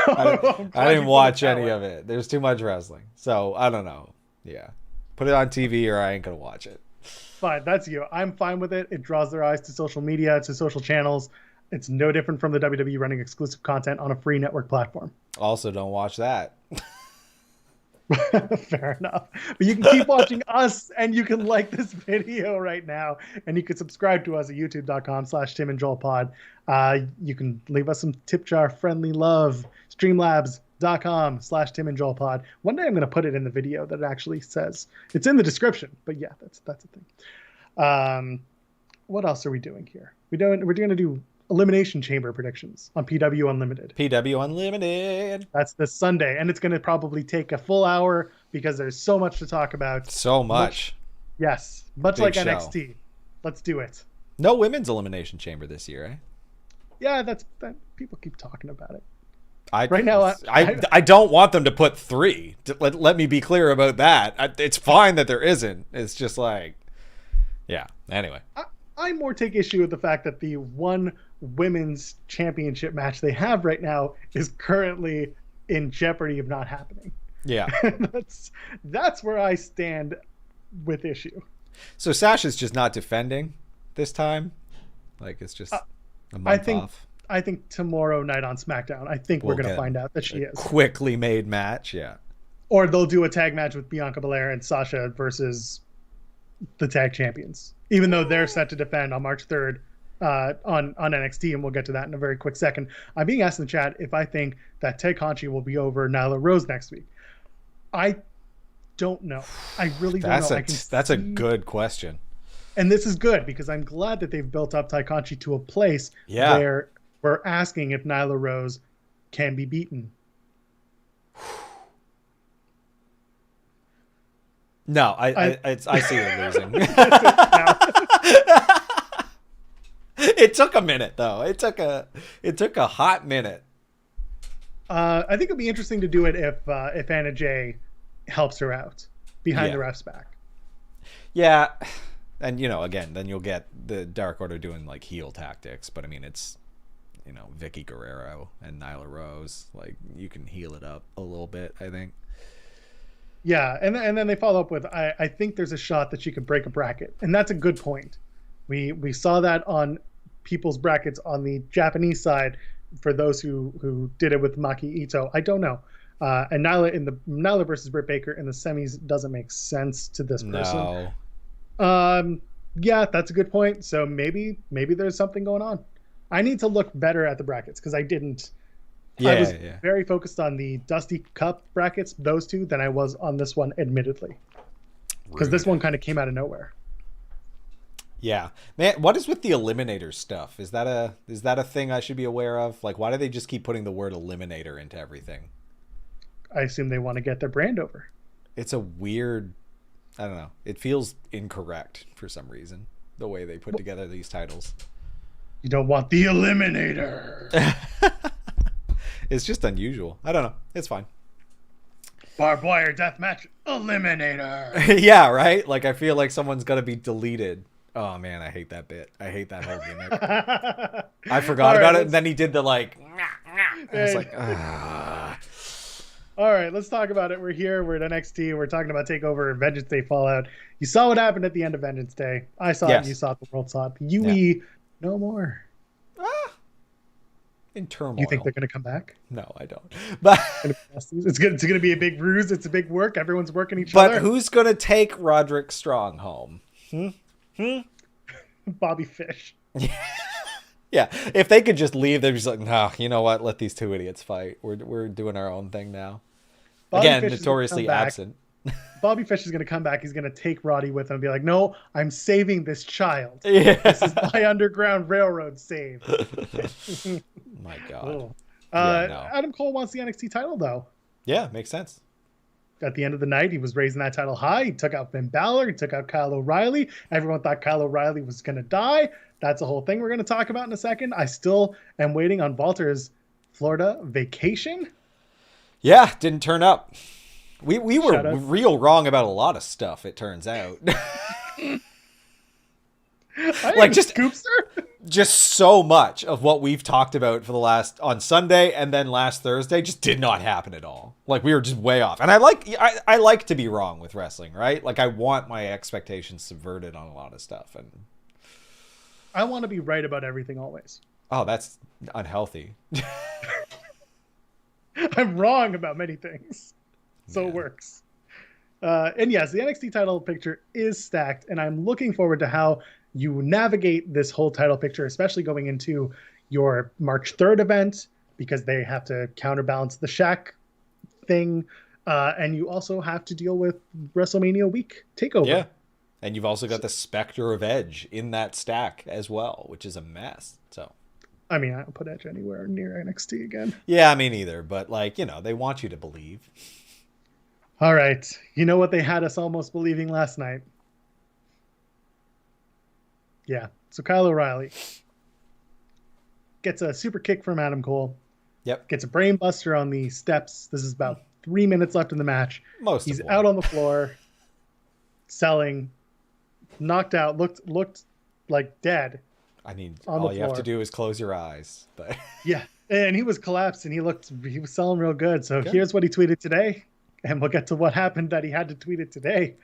I didn't watch any of it. There's too much wrestling. So I don't know. Yeah. Put it on TV or I ain't going to watch it. Fine. That's you. I'm fine with it. It draws their eyes to social media, to social channels. It's no different from the WWE running exclusive content on a free network platform. Also, don't watch that. Fair enough. But you can keep watching us and you can like this video right now. And you can subscribe to us at youtube.com/TimandJoelPod. You can leave us some tip jar friendly love. Streamlabs.com/TimandJoelPod. One day I'm going to put it in the video that it actually says. It's in the description. But yeah, that's the thing. What else are we doing here? We're going to do Elimination Chamber predictions on PW Unlimited. PW Unlimited. That's this Sunday, and it's going to probably take a full hour because there's so much to talk about. So much. Much Big like show. NXT. Let's do it. No women's Elimination Chamber this year, eh? Yeah, that people keep talking about it. I don't want them to put 3. Let me be clear about that. It's fine that there isn't. It's just like, yeah. Anyway. I more take issue with the fact that the one women's championship match they have right now is currently in jeopardy of not happening. Yeah. That's where I stand with issue. So Sasha's just not defending this time? Like it's just a month off? I think tomorrow night on SmackDown, I think we're going to find out that she is. Quickly made match, yeah. Or they'll do a tag match with Bianca Belair and Sasha versus the tag champions. Even though they're set to defend on March 3rd on NXT, and we'll get to that in a very quick second. I'm being asked in the chat if I think that Tay Conchi will be over Nyla Rose next week. I don't know. I really don't know. That's a good question. And this is good because I'm glad that they've built up Tay Conchi to a place where we're asking if Nyla Rose can be beaten. No, I see her losing. It took a minute though. It took a hot minute. I think it'd be interesting to do it if Anna Jay helps her out behind the ref's back. Yeah, and again, then you'll get the Dark Order doing like heel tactics. But I mean, it's Vicky Guerrero and Nyla Rose. Like you can heal it up a little bit, I think. Yeah, and then they follow up with, I think there's a shot that she could break a bracket. And that's a good point. We saw that on people's brackets on the Japanese side for those who did it with Maki Ito. I don't know. And Nyla versus Britt Baker in the semis doesn't make sense to this person. No. Yeah, that's a good point. So maybe there's something going on. I need to look better at the brackets because I didn't. I was very focused on the Dusty Cup brackets, those two, than I was on this one, admittedly. Because this one kind of came out of nowhere. Yeah. Man, what is with the Eliminator stuff? Is that a thing I should be aware of? Like, why do they just keep putting the word Eliminator into everything? I assume they want to get their brand over. It's a weird I don't know. It feels incorrect for some reason, the way they put together these titles. You don't want the Eliminator. It's just unusual. I don't know. It's fine. Barbed wire deathmatch Eliminator. Yeah, right? Like, I feel like someone's going to be deleted. Oh, man, I hate that bit. I hate that whole gimmick. I forgot about it, and then he did the, like... I was like, All right, let's talk about it. We're here. We're at NXT. We're talking about TakeOver and Vengeance Day Fallout. You saw what happened at the end of Vengeance Day. I saw it. You saw it. The world saw it. UE, no more. In turmoil. You think they're going to come back? No, I don't. But it's going to be a big ruse. It's a big work. Everyone's working each other. other. But who's going to take Roderick Strong home? Bobby Fish. Yeah, if they could just leave, they'd be like, no, you know what? Let these two idiots fight. We're doing our own thing now. Again, notoriously absent. Bobby Fish is going to come back. He's going to take Roddy with him and be like, no, I'm saving this child. Yeah. This is my Underground Railroad save. My God. Adam Cole wants the NXT title, though. Yeah, makes sense. At the end of the night, he was raising that title high. He took out Finn Balor. He took out Kyle O'Reilly. Everyone thought Kyle O'Reilly was going to die. That's a whole thing we're going to talk about in a second. I still am waiting on Walter's Florida vacation. Yeah, didn't turn up. We were real wrong about a lot of stuff, it turns out. Like just so much of what we've talked about for the last on Sunday and then last Thursday just did not happen at all. Like, we were just way off. And I like to be wrong with wrestling, right? Like, I want my expectations subverted on a lot of stuff, and I want to be right about everything always. Oh, that's unhealthy. I'm wrong about many things. So it works. And yes, the NXT title picture is stacked, and I'm looking forward to how you navigate this whole title picture, especially going into your March 3rd event, because they have to counterbalance the Shaq thing. And you also have to deal with WrestleMania week TakeOver. Yeah. And you've also got the Spectre of Edge in that stack as well, which is a mess. So, I mean, I don't put Edge anywhere near NXT again. Yeah, me neither. But, like, you know, they want you to believe. All right. You know what they had us almost believing last night? Yeah. So Kyle O'Reilly gets a super kick from Adam Cole. Yep. Gets a brain buster on the steps. This is about 3 minutes left in the match. He's out on the floor, selling, knocked out, looked like dead. I mean, all you have to do is close your eyes. But yeah. And he was collapsed, and he was selling real good. So here's what he tweeted today. And we'll get to what happened that he had to tweet it today.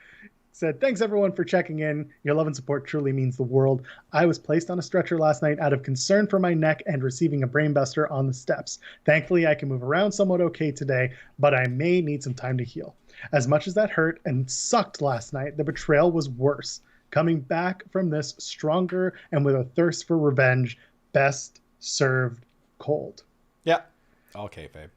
Said, thanks everyone for checking in. Your love and support truly means the world. I was placed on a stretcher last night out of concern for my neck and receiving a brainbuster on the steps. Thankfully, I can move around somewhat okay today, but I may need some time to heal. As much as that hurt and sucked last night, the betrayal was worse. Coming back from this stronger and with a thirst for revenge, best served cold. Yeah. Okay, babe.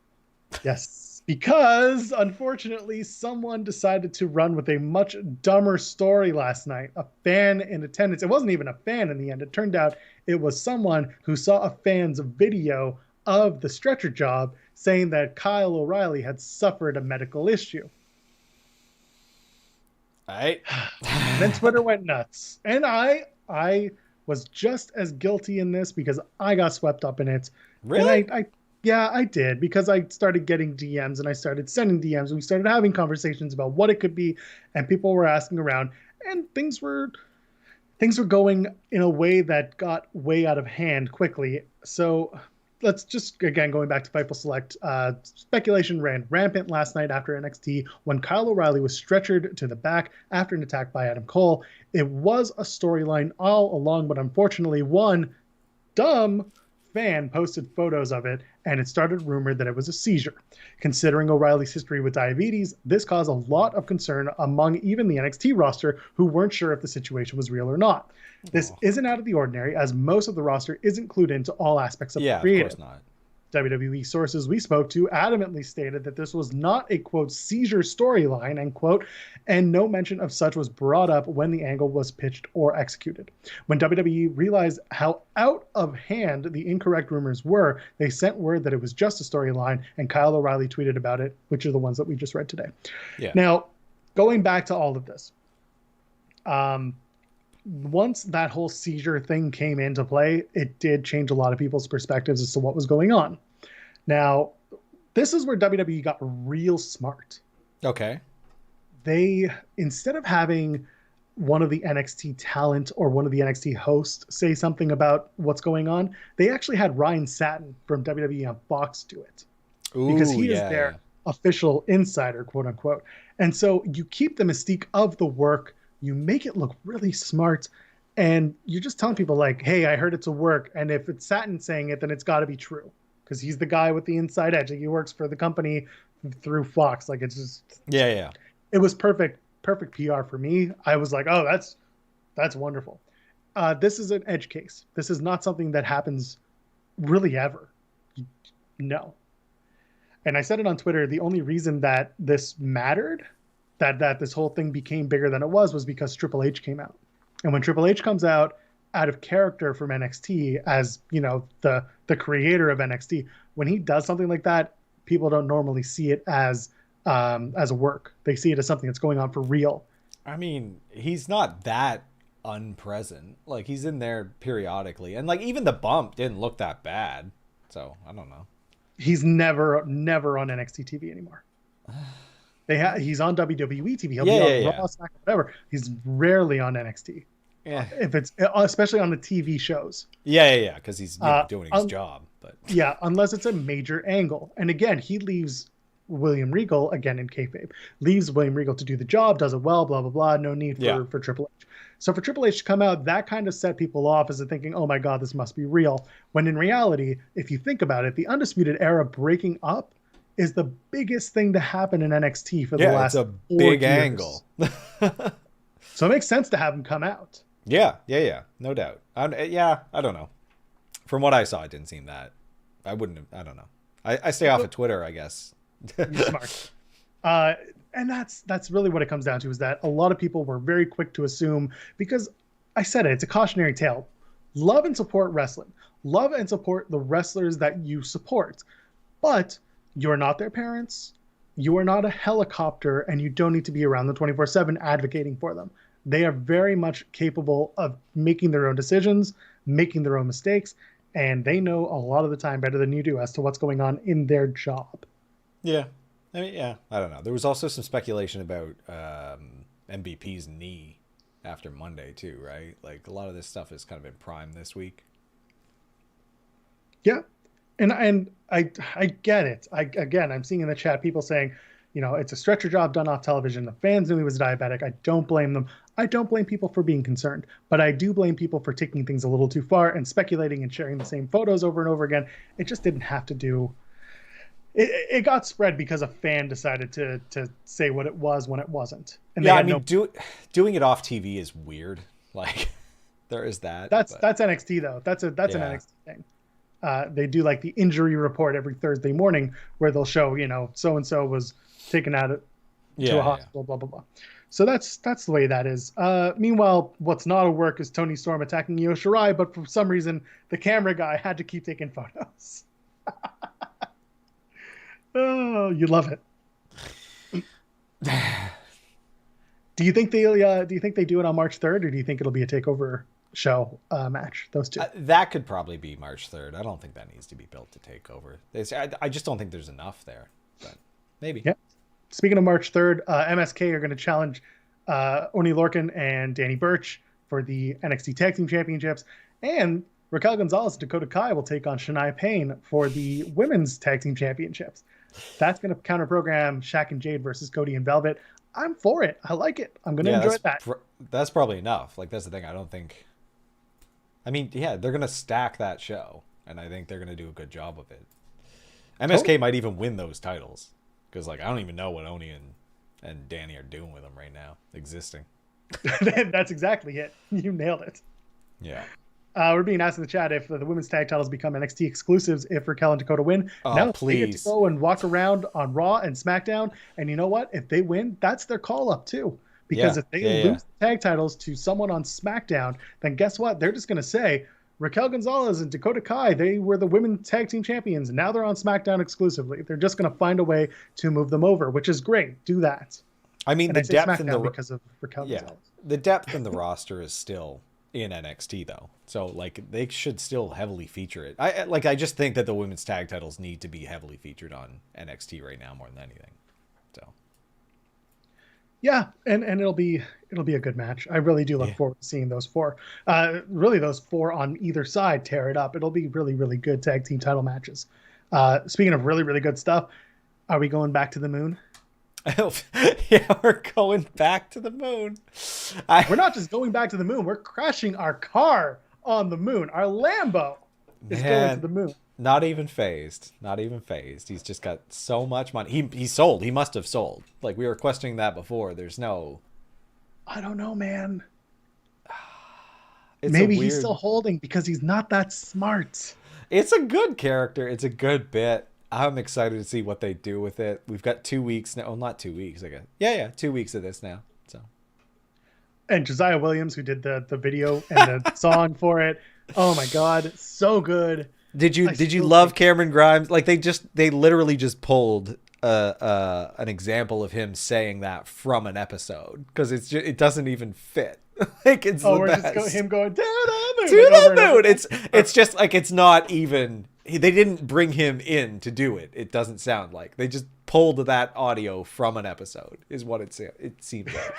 Yes. Because, unfortunately, someone decided to run with a much dumber story last night. A fan in attendance. It wasn't even a fan in the end. It turned out it was someone who saw a fan's video of the stretcher job saying that Kyle O'Reilly had suffered a medical issue. All right. Then Twitter went nuts. And I was just as guilty in this because I got swept up in it. Really? And yeah, I did, because I started getting DMs and I started sending DMs and we started having conversations about what it could be, and people were asking around, and things were going in a way that got way out of hand quickly. So let's just, again, going back to Fightful Select, speculation ran rampant last night after NXT when Kyle O'Reilly was stretchered to the back after an attack by Adam Cole. It was a storyline all along, but unfortunately one dumb fan posted photos of it, and it started rumored that it was a seizure. Considering O'Reilly's history with diabetes, this caused a lot of concern among even the NXT roster, who weren't sure if the situation was real or not. This isn't out of the ordinary, as most of the roster isn't clued into all aspects of the creative. Of course not. WWE sources we spoke to adamantly stated that this was not a, quote, seizure storyline, end quote, and no mention of such was brought up when the angle was pitched or executed. When WWE realized how out of hand the incorrect rumors were, they sent word that it was just a storyline, and Kyle O'Reilly tweeted about it, which are the ones that we just read today. Yeah. Now, going back to all of this, Once that whole seizure thing came into play, it did change a lot of people's perspectives as to what was going on. Now, this is where WWE got real smart. Okay. They, instead of having one of the NXT talent or one of the NXT hosts say something about what's going on, they actually had Ryan Satin from WWE on Fox do it. Ooh, because he is their official insider, quote unquote. And so you keep the mystique of the work, you make it look really smart, and you're just telling people like, hey, I heard it's a work, and if it's Satin saying it, then it's got to be true, because he's the guy with the inside edge. Like, he works for the company through Fox. Like, it's just it was perfect PR for me. I was like, oh, that's wonderful. This is an edge case. This is not something that happens really ever. No. And I said it on Twitter, the only reason that this mattered, that this whole thing became bigger than it was because Triple H came out. And when Triple H comes out of character from NXT as, you know, the creator of NXT, when he does something like that, people don't normally see it as a work. They see it as something that's going on for real. I mean, he's not that unpresent. Like, he's in there periodically. And, like, even the bump didn't look that bad. So, I don't know. He's never on NXT TV anymore. He's on WWE TV. He'll be on Raw, SmackDown, whatever. He's rarely on NXT. Yeah. If it's especially on the TV shows. Yeah. Because he's doing his job. But yeah, unless it's a major angle. And again, he leaves William Regal, again in kayfabe, leaves William Regal to do the job, does it well, blah, blah, blah. No need for Triple H. So for Triple H to come out, that kind of set people off as thinking, oh my God, this must be real. When in reality, if you think about it, the Undisputed Era breaking up is the biggest thing to happen in NXT for the last 4 years. It's a big angle. So it makes sense to have him come out. Yeah. No doubt. I don't know. From what I saw, it didn't seem that. I don't know. I stay off of Twitter, I guess. You're smart. And that's really what it comes down to, is that a lot of people were very quick to assume, because I said it's a cautionary tale. Love and support wrestling. Love and support the wrestlers that you support. But you're not their parents. You are not a helicopter, and you don't need to be around them 24/7 advocating for them. They are very much capable of making their own decisions, making their own mistakes, and they know a lot of the time better than you do as to what's going on in their job. Yeah. I mean, I don't know. There was also some speculation about MVP's knee after Monday too, right? Like, a lot of this stuff is kind of in prime this week. Yeah. And I get it. I'm seeing in the chat people saying, you know, it's a stretcher job done off television. The fans knew he was diabetic. I don't blame them. I don't blame people for being concerned, but I do blame people for taking things a little too far and speculating and sharing the same photos over and over again. It just didn't have to do. It got spread because a fan decided to say what it was when it wasn't. And yeah, I mean, doing it off TV is weird. Like, there is that. That's NXT though. That's an NXT thing. They do like the injury report every Thursday morning where they'll show, you know, so and so was taken out to a hospital, blah blah blah. So that's the way that is. Meanwhile, what's not a work is Tony Storm attacking Io Shirai, but for some reason the camera guy had to keep taking photos. Oh, you love it. Do you think they do it on March 3rd, or do you think it'll be a takeover show match? Those two. That could probably be March 3rd. I don't think that needs to be built to takeover. I just don't think there's enough there. But maybe. Yeah. Speaking of March 3rd, MSK are going to challenge Oni Lorcan and Danny Burch for the NXT Tag Team Championships, and Raquel Gonzalez and Dakota Kai will take on Shania Payne for the Women's Tag Team Championships. That's going to counter-program Shaq and Jade versus Cody and Velvet. I'm for it. I like it. I'm going to enjoy that. That's probably enough. Like, that's the thing. I don't think... I mean, yeah, they're going to stack that show, and I think they're going to do a good job of it. MSK might even win those titles, because, like, I don't even know what Oni and Danny are doing with them right now, existing. That's exactly it. You nailed it. Yeah. We're being asked in the chat if the women's tag titles become NXT exclusives if Raquel and Dakota win. Oh, please. They get to go and walk around on Raw and SmackDown. And you know what? If they win, that's their call-up too. Because if they lose the tag titles to someone on SmackDown, then guess what? They're just going to say, Raquel Gonzalez and Dakota Kai, they were the women's tag team champions. Now they're on SmackDown exclusively. They're just going to find a way to move them over, which is great. Do that. I mean, And the I say depth in SmackDown the because of Raquel yeah, Gonzalez. the depth in the roster is still in NXT though. So like they should still heavily feature it. I just think that the women's tag titles need to be heavily featured on NXT right now more than anything. So Yeah, and it'll be a good match. I really do look yeah. forward to seeing those four. Really, those four on either side tear it up. It'll be really, really good tag team title matches. Speaking of really, really good stuff, are we going back to the moon? Yeah, we're going back to the moon. We're not just going back to the moon. We're crashing our car on the moon. Our Lambo is going to the moon. Not even phased. Not even phased. He's just got so much money. He sold. He must have sold. Like we were questioning that before. There's no. I don't know, man. It's Maybe a weird... he's still holding because he's not that smart. It's a good character. It's a good bit. I'm excited to see what they do with it. We've got 2 weeks now. Oh, not 2 weeks, I guess. Yeah, 2 weeks of this now. So. And Josiah Williams, who did the video and the song for it. Oh my God, so good. Did you love Cameron Grimes? Like they literally just pulled an example of him saying that from an episode because it doesn't even fit. Like it's the best. Just him going to the moon. To the moon. It's just like it's not even. They didn't bring him in to do it. It doesn't sound like they just pulled that audio from an episode. Is what it seems like.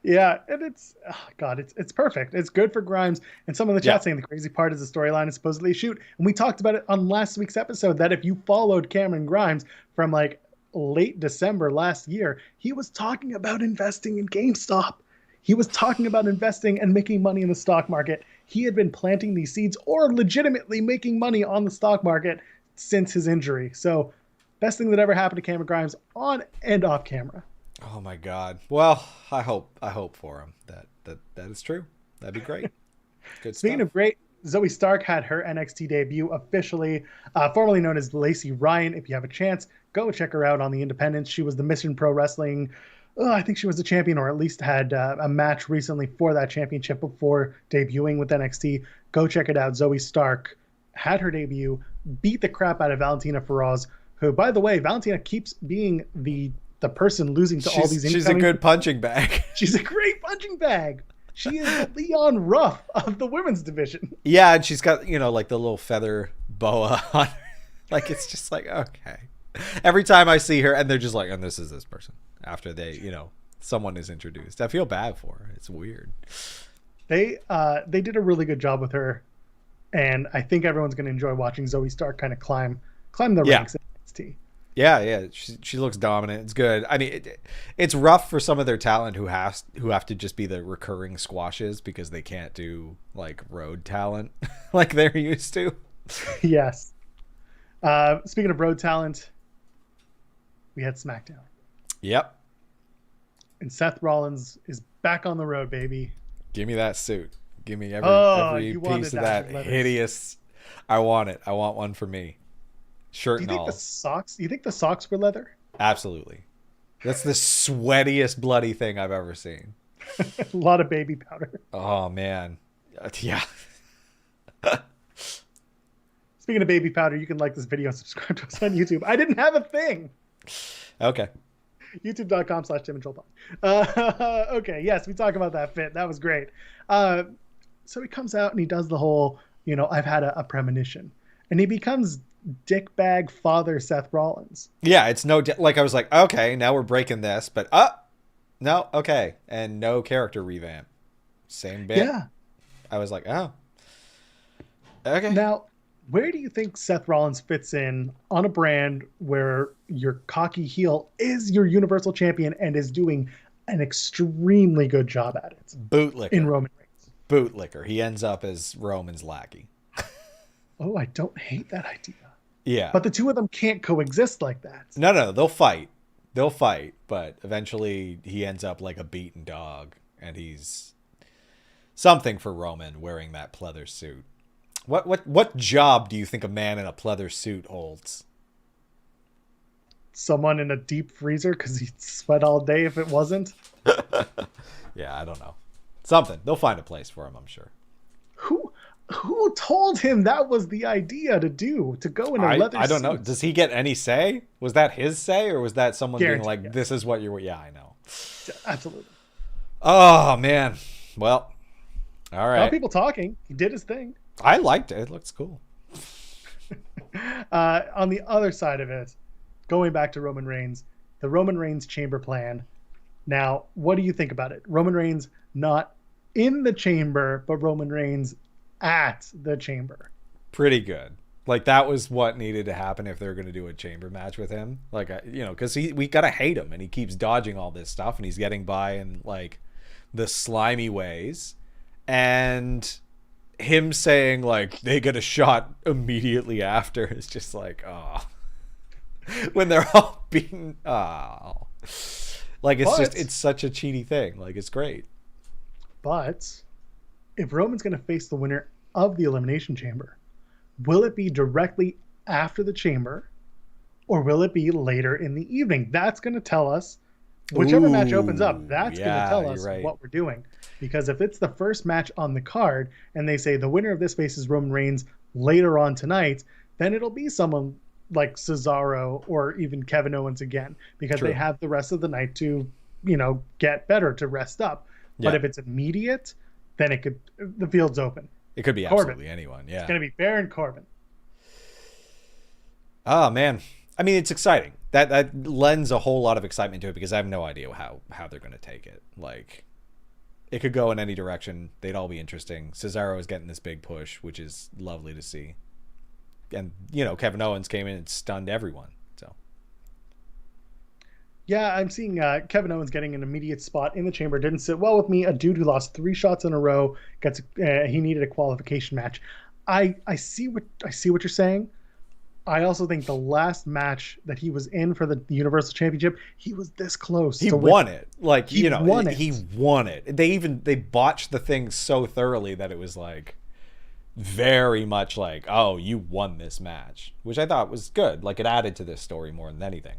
Yeah, and it's it's perfect. It's good for Grimes. And some of the chat saying the crazy part is the storyline is supposedly a shoot. And we talked about it on last week's episode that if you followed Cameron Grimes from like late December last year, he was talking about investing in GameStop. He was talking about investing and making money in the stock market. He had been planting these seeds or legitimately making money on the stock market since his injury. So best thing that ever happened to Cameron Grimes on and off camera. Oh my God. Well, I hope for him that is true. That'd be great. Good Speaking of great, Zoe Stark had her NXT debut officially, formerly known as Lacey Ryan. If you have a chance, go check her out on the Independents. She was the Mission Pro Wrestling. I think she was the champion, or at least had a match recently for that championship before debuting with NXT. Go check it out. Zoe Stark had her debut, beat the crap out of Valentina Feroz, who, by the way, Valentina keeps being the person losing to all these incoming... She's a good punching bag. She's a great punching bag. She is the Leon Ruff of the women's division. Yeah, and she's got, like the little feather boa on her. Like, it's just like, okay. Every time I see her, and they're just like, and this is this person. After they, someone is introduced. I feel bad for her. It's weird. They did a really good job with her, and I think everyone's going to enjoy watching Zoe Stark kind of climb the ranks in NXT. Yeah. She looks dominant. It's good. I mean, it's rough for some of their talent who have to just be the recurring squashes because they can't do like road talent like they're used to. Yes. Speaking of road talent, we had SmackDown. Yep. And Seth Rollins is back on the road, baby. Give me that suit. Give me every piece of that hideous. I want it. I want one for me. Shirt and all. Do you think the socks were leather? Absolutely. That's the sweatiest bloody thing I've ever seen. A lot of baby powder. Oh man. Yeah. Speaking of baby powder, you can like this video and subscribe to us on YouTube. I didn't have a thing. Okay. YouTube.com/Tim and Joel Pod. Okay, yes, we talk about that fit. That was great. So he comes out and he does the whole, I've had a premonition. And he becomes dickbag father Seth Rollins. Yeah, it's like I was like, okay, now we're breaking this, but no, okay. And no character revamp. Same bit. Yeah. I was like, oh. Okay. Now, where do you think Seth Rollins fits in on a brand where your cocky heel is your Universal Champion and is doing an extremely good job at it? Bootlicker. In Roman Reigns. Bootlicker. He ends up as Roman's lackey. Oh, I don't hate that idea. Yeah. But the two of them can't coexist like that. No, they'll fight. But eventually he ends up like a beaten dog, and he's something for Roman wearing that pleather suit. What job do you think a man in a pleather suit holds? Someone in a deep freezer because he'd sweat all day if it wasn't. Yeah, I don't know. Something. They'll find a place for him, I'm sure. Who told him that was the idea to go in a leather I don't suit? know. Does he get any say? Was that his say, or was that someone being Guaranteed, like, yes. "This is what you're"? Yeah, I know. Absolutely. Oh man. Well, all A lot of right. people talking. He did his thing. I liked it. It looks cool. On the other side of it, going back to Roman Reigns, the Roman Reigns chamber plan. Now, what do you think about it? Roman Reigns not in the chamber, but Roman Reigns at the chamber. Pretty good. Like that was what needed to happen if they're going to do a chamber match with him. Like, because we gotta hate him, and he keeps dodging all this stuff, and he's getting by in like the slimy ways, and him saying like they get a shot immediately after is just like, oh, when they're all being, oh, like it's such a cheaty thing. Like it's great. But if Roman's going to face the winner of the Elimination Chamber, will it be directly after the chamber, or will it be later in the evening? That's going to tell us, whichever match opens up, that's going to tell us what we're doing. Because if it's the first match on the card and they say the winner of this faces Roman Reigns later on tonight, then it'll be someone like Cesaro or even Kevin Owens again, because they have the rest of the night to, get better, to rest up. But if it's immediate, then the field's open. It could be Corbin. absolutely anyone. Yeah. It's going to be Baron Corbin. Oh man. I mean, it's exciting. That lends a whole lot of excitement to it, because I have no idea how they're going to take it. Like, it could go in any direction. They'd all be interesting. Cesaro is getting this big push, which is lovely to see. And, Kevin Owens came in and stunned everyone. So, yeah, I'm seeing Kevin Owens getting an immediate spot in the chamber. Didn't sit well with me. A dude who lost 3 shots in a row he needed a qualification match. I see what you're saying. I also think the last match that he was in for the Universal Championship, he was this close. He won it. Like, he won it. He won it. They botched the thing so thoroughly that it was like very much like, oh, you won this match, which I thought was good. Like, it added to this story more than anything.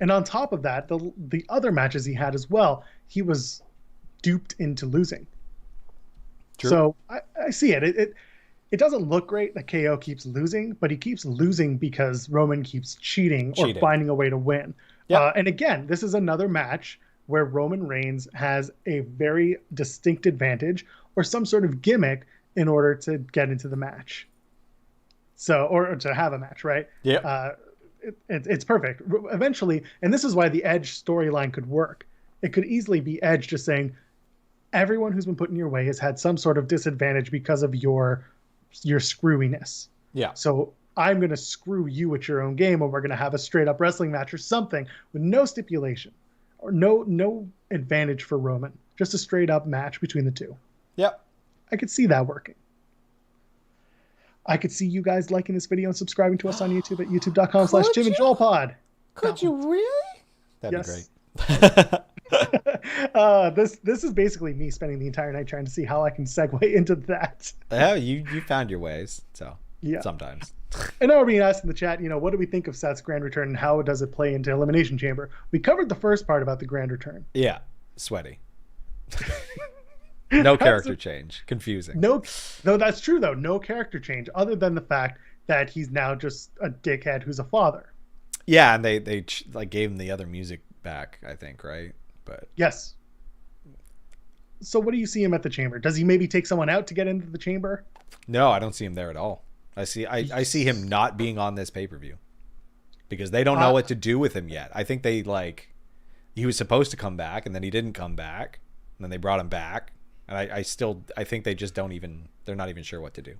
And on top of that, the other matches he had as well, he was duped into losing. True. So I see it. It doesn't look great that KO keeps losing, but he keeps losing because Roman keeps cheating or finding a way to win. Yep. And again, this is another match where Roman Reigns has a very distinct advantage or some sort of gimmick in order to get into the match. So, or to have a match, right? Yeah. It's perfect. Eventually, and this is why the Edge storyline could work. It could easily be Edge just saying, everyone who's been put in your way has had some sort of disadvantage because of your screwiness. Yeah. So I'm going to screw you at your own game, and we're going to have a straight up wrestling match or something with no stipulation or no advantage for Roman. Just a straight up match between the two. Yep. I could see that working. I could see you guys liking this video and subscribing to us on YouTube at youtube.com/JimandJoelPod. Could you really? That'd be great. This is basically me spending the entire night trying to see how I can segue into that. Yeah, you found your ways. So yeah, sometimes. And now we're being asked in the chat, what do we think of Seth's Grand Return and how does it play into Elimination Chamber? We covered the first part about the Grand Return. Yeah, sweaty. No character change. Confusing. No, that's true though. No character change, other than the fact that he's now just a dickhead who's a father. Yeah, and they like gave him the other music back, I think, right? But yes. So what do you see him at the chamber? Does he maybe take someone out to get into the chamber? No, I don't see him there at all. I see him not being on this pay-per-view because they don't know what to do with him yet. I think he was supposed to come back and then he didn't come back, and then they brought him back. And I think they just they're not even sure what to do.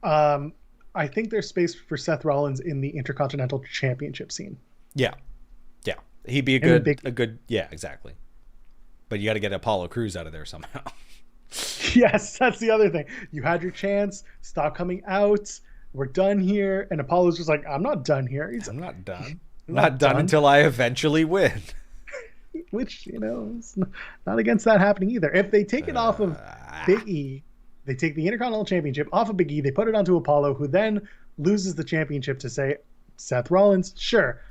I think there's space for Seth Rollins in the Intercontinental Championship scene. Yeah. Yeah. He'd be a good, yeah, exactly. But you got to get Apollo Crews out of there somehow. Yes, that's the other thing. You had your chance. Stop coming out. We're done here. And Apollo's just like, I'm not done here. I'm not done. I'm not done until I eventually win. Which, is not against that happening either. If they take it off of Big E, they take the Intercontinental Championship off of Big E, they put it onto Apollo, who then loses the championship to say, Seth Rollins, sure.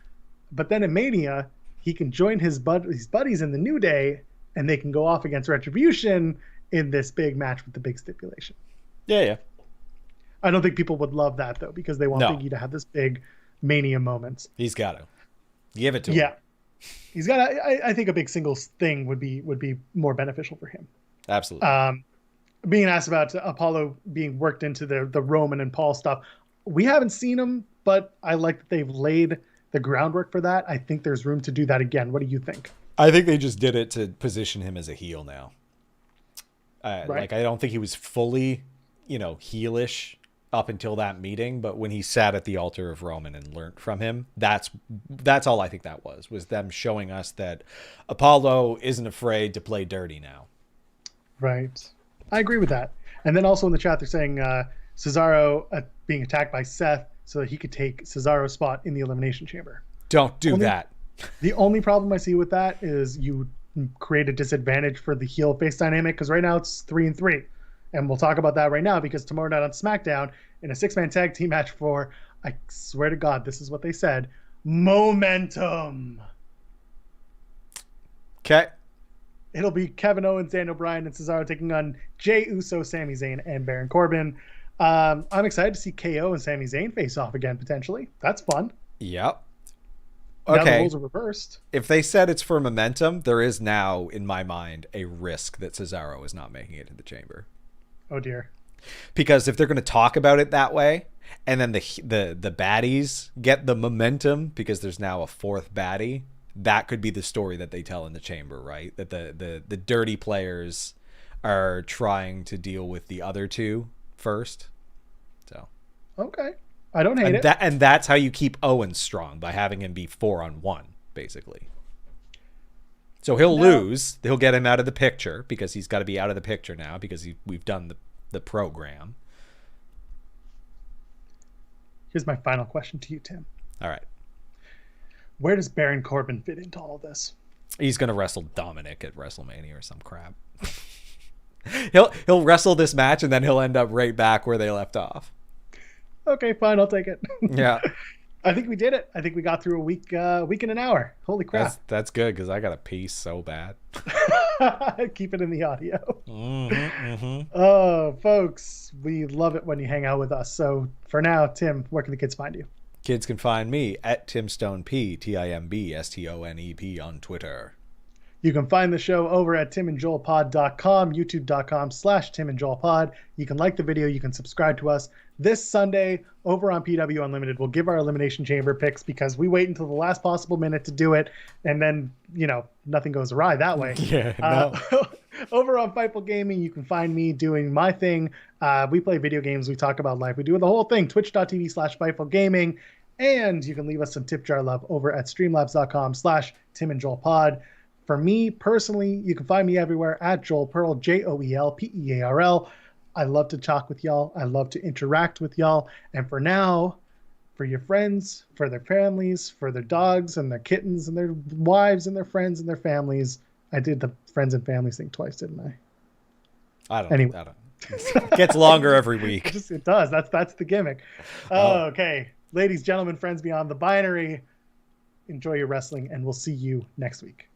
But then in Mania, he can join his buddies in the New Day, and they can go off against Retribution in this big match with the big stipulation. Yeah. I don't think people would love that though, because they want No. Big E to have this big Mania moment. He's got to give it to him. Yeah, he's got. I think a big singles thing would be more beneficial for him. Absolutely. Being asked about Apollo being worked into the Roman and Paul stuff, we haven't seen him, but I like that they've laid the groundwork for that. I think there's room to do that again. What do you think? I think they just did it to position him as a heel now. Right. Like, I don't think he was fully, heelish up until that meeting, but when he sat at the altar of Roman and learned from him, that's all I think that was them showing us that Apollo isn't afraid to play dirty now. Right. I agree with that. And then also in the chat, they're saying Cesaro being attacked by Seth so that he could take Cesaro's spot in the Elimination Chamber. Don't do that. The only problem I see with that is you create a disadvantage for the heel face dynamic, because right now it's 3-3. And we'll talk about that right now, because tomorrow night on SmackDown, in a 6-man tag team match for, I swear to God, this is what they said, momentum. Okay. It'll be Kevin Owens, Daniel Bryan, and Cesaro taking on Jey Uso, Sami Zayn, and Baron Corbin. I'm excited to see KO and Sami Zayn face off again, potentially. That's fun. Yep. Now the Okay. roles are reversed. If they said it's for momentum, there is now, in my mind, a risk that Cesaro is not making it to the chamber. Oh, dear. Because if they're going to talk about it that way, and then the baddies get the momentum because there's now a fourth baddie, that could be the story that they tell in the chamber, right? That the dirty players are trying to deal with the other two first. So Okay. I don't hate it. And that's how you keep Owens strong, by having him be 4-on-1, basically. So he'll lose. He'll get him out of the picture, because he's got to be out of the picture now, because we've done the program. Here's my final question to you, Tim. All right. Where does Baron Corbin fit into all of this? He's going to wrestle Dominic at WrestleMania or some crap. He'll wrestle this match, and then he'll end up right back where they left off. Okay, fine. I'll take it. Yeah. I think we did it. I think we got through a week in an hour. Holy crap. That's good, because I got to pee so bad. Keep it in the audio. Mm-hmm. Oh, folks, we love it when you hang out with us. So for now, Tim, where can the kids find you? Kids can find me at TimStoneP, TimbStonep on Twitter. You can find the show over at timandjoelpod.com, youtube.com/timandjoelpod. You can like the video. You can subscribe to us. This Sunday over on PW Unlimited, we'll give our Elimination Chamber picks, because we wait until the last possible minute to do it. And then, nothing goes awry that way. Yeah, no. Over on Fightful Gaming, you can find me doing my thing. We play video games. We talk about life. We do the whole thing, twitch.tv/Fightful Gaming. And you can leave us some tip jar love over at streamlabs.com/TimandJoelPod. For me personally, you can find me everywhere at Joel Pearl, JoelPearl. I love to talk with y'all. I love to interact with y'all. And for now, for your friends, for their families, for their dogs and their kittens and their wives and their friends and their families. I did the friends and families thing twice, didn't I? I don't Anyway. know. It gets longer every week. It does. That's the gimmick. Okay. Ladies, gentlemen, friends beyond the binary, enjoy your wrestling, and we'll see you next week.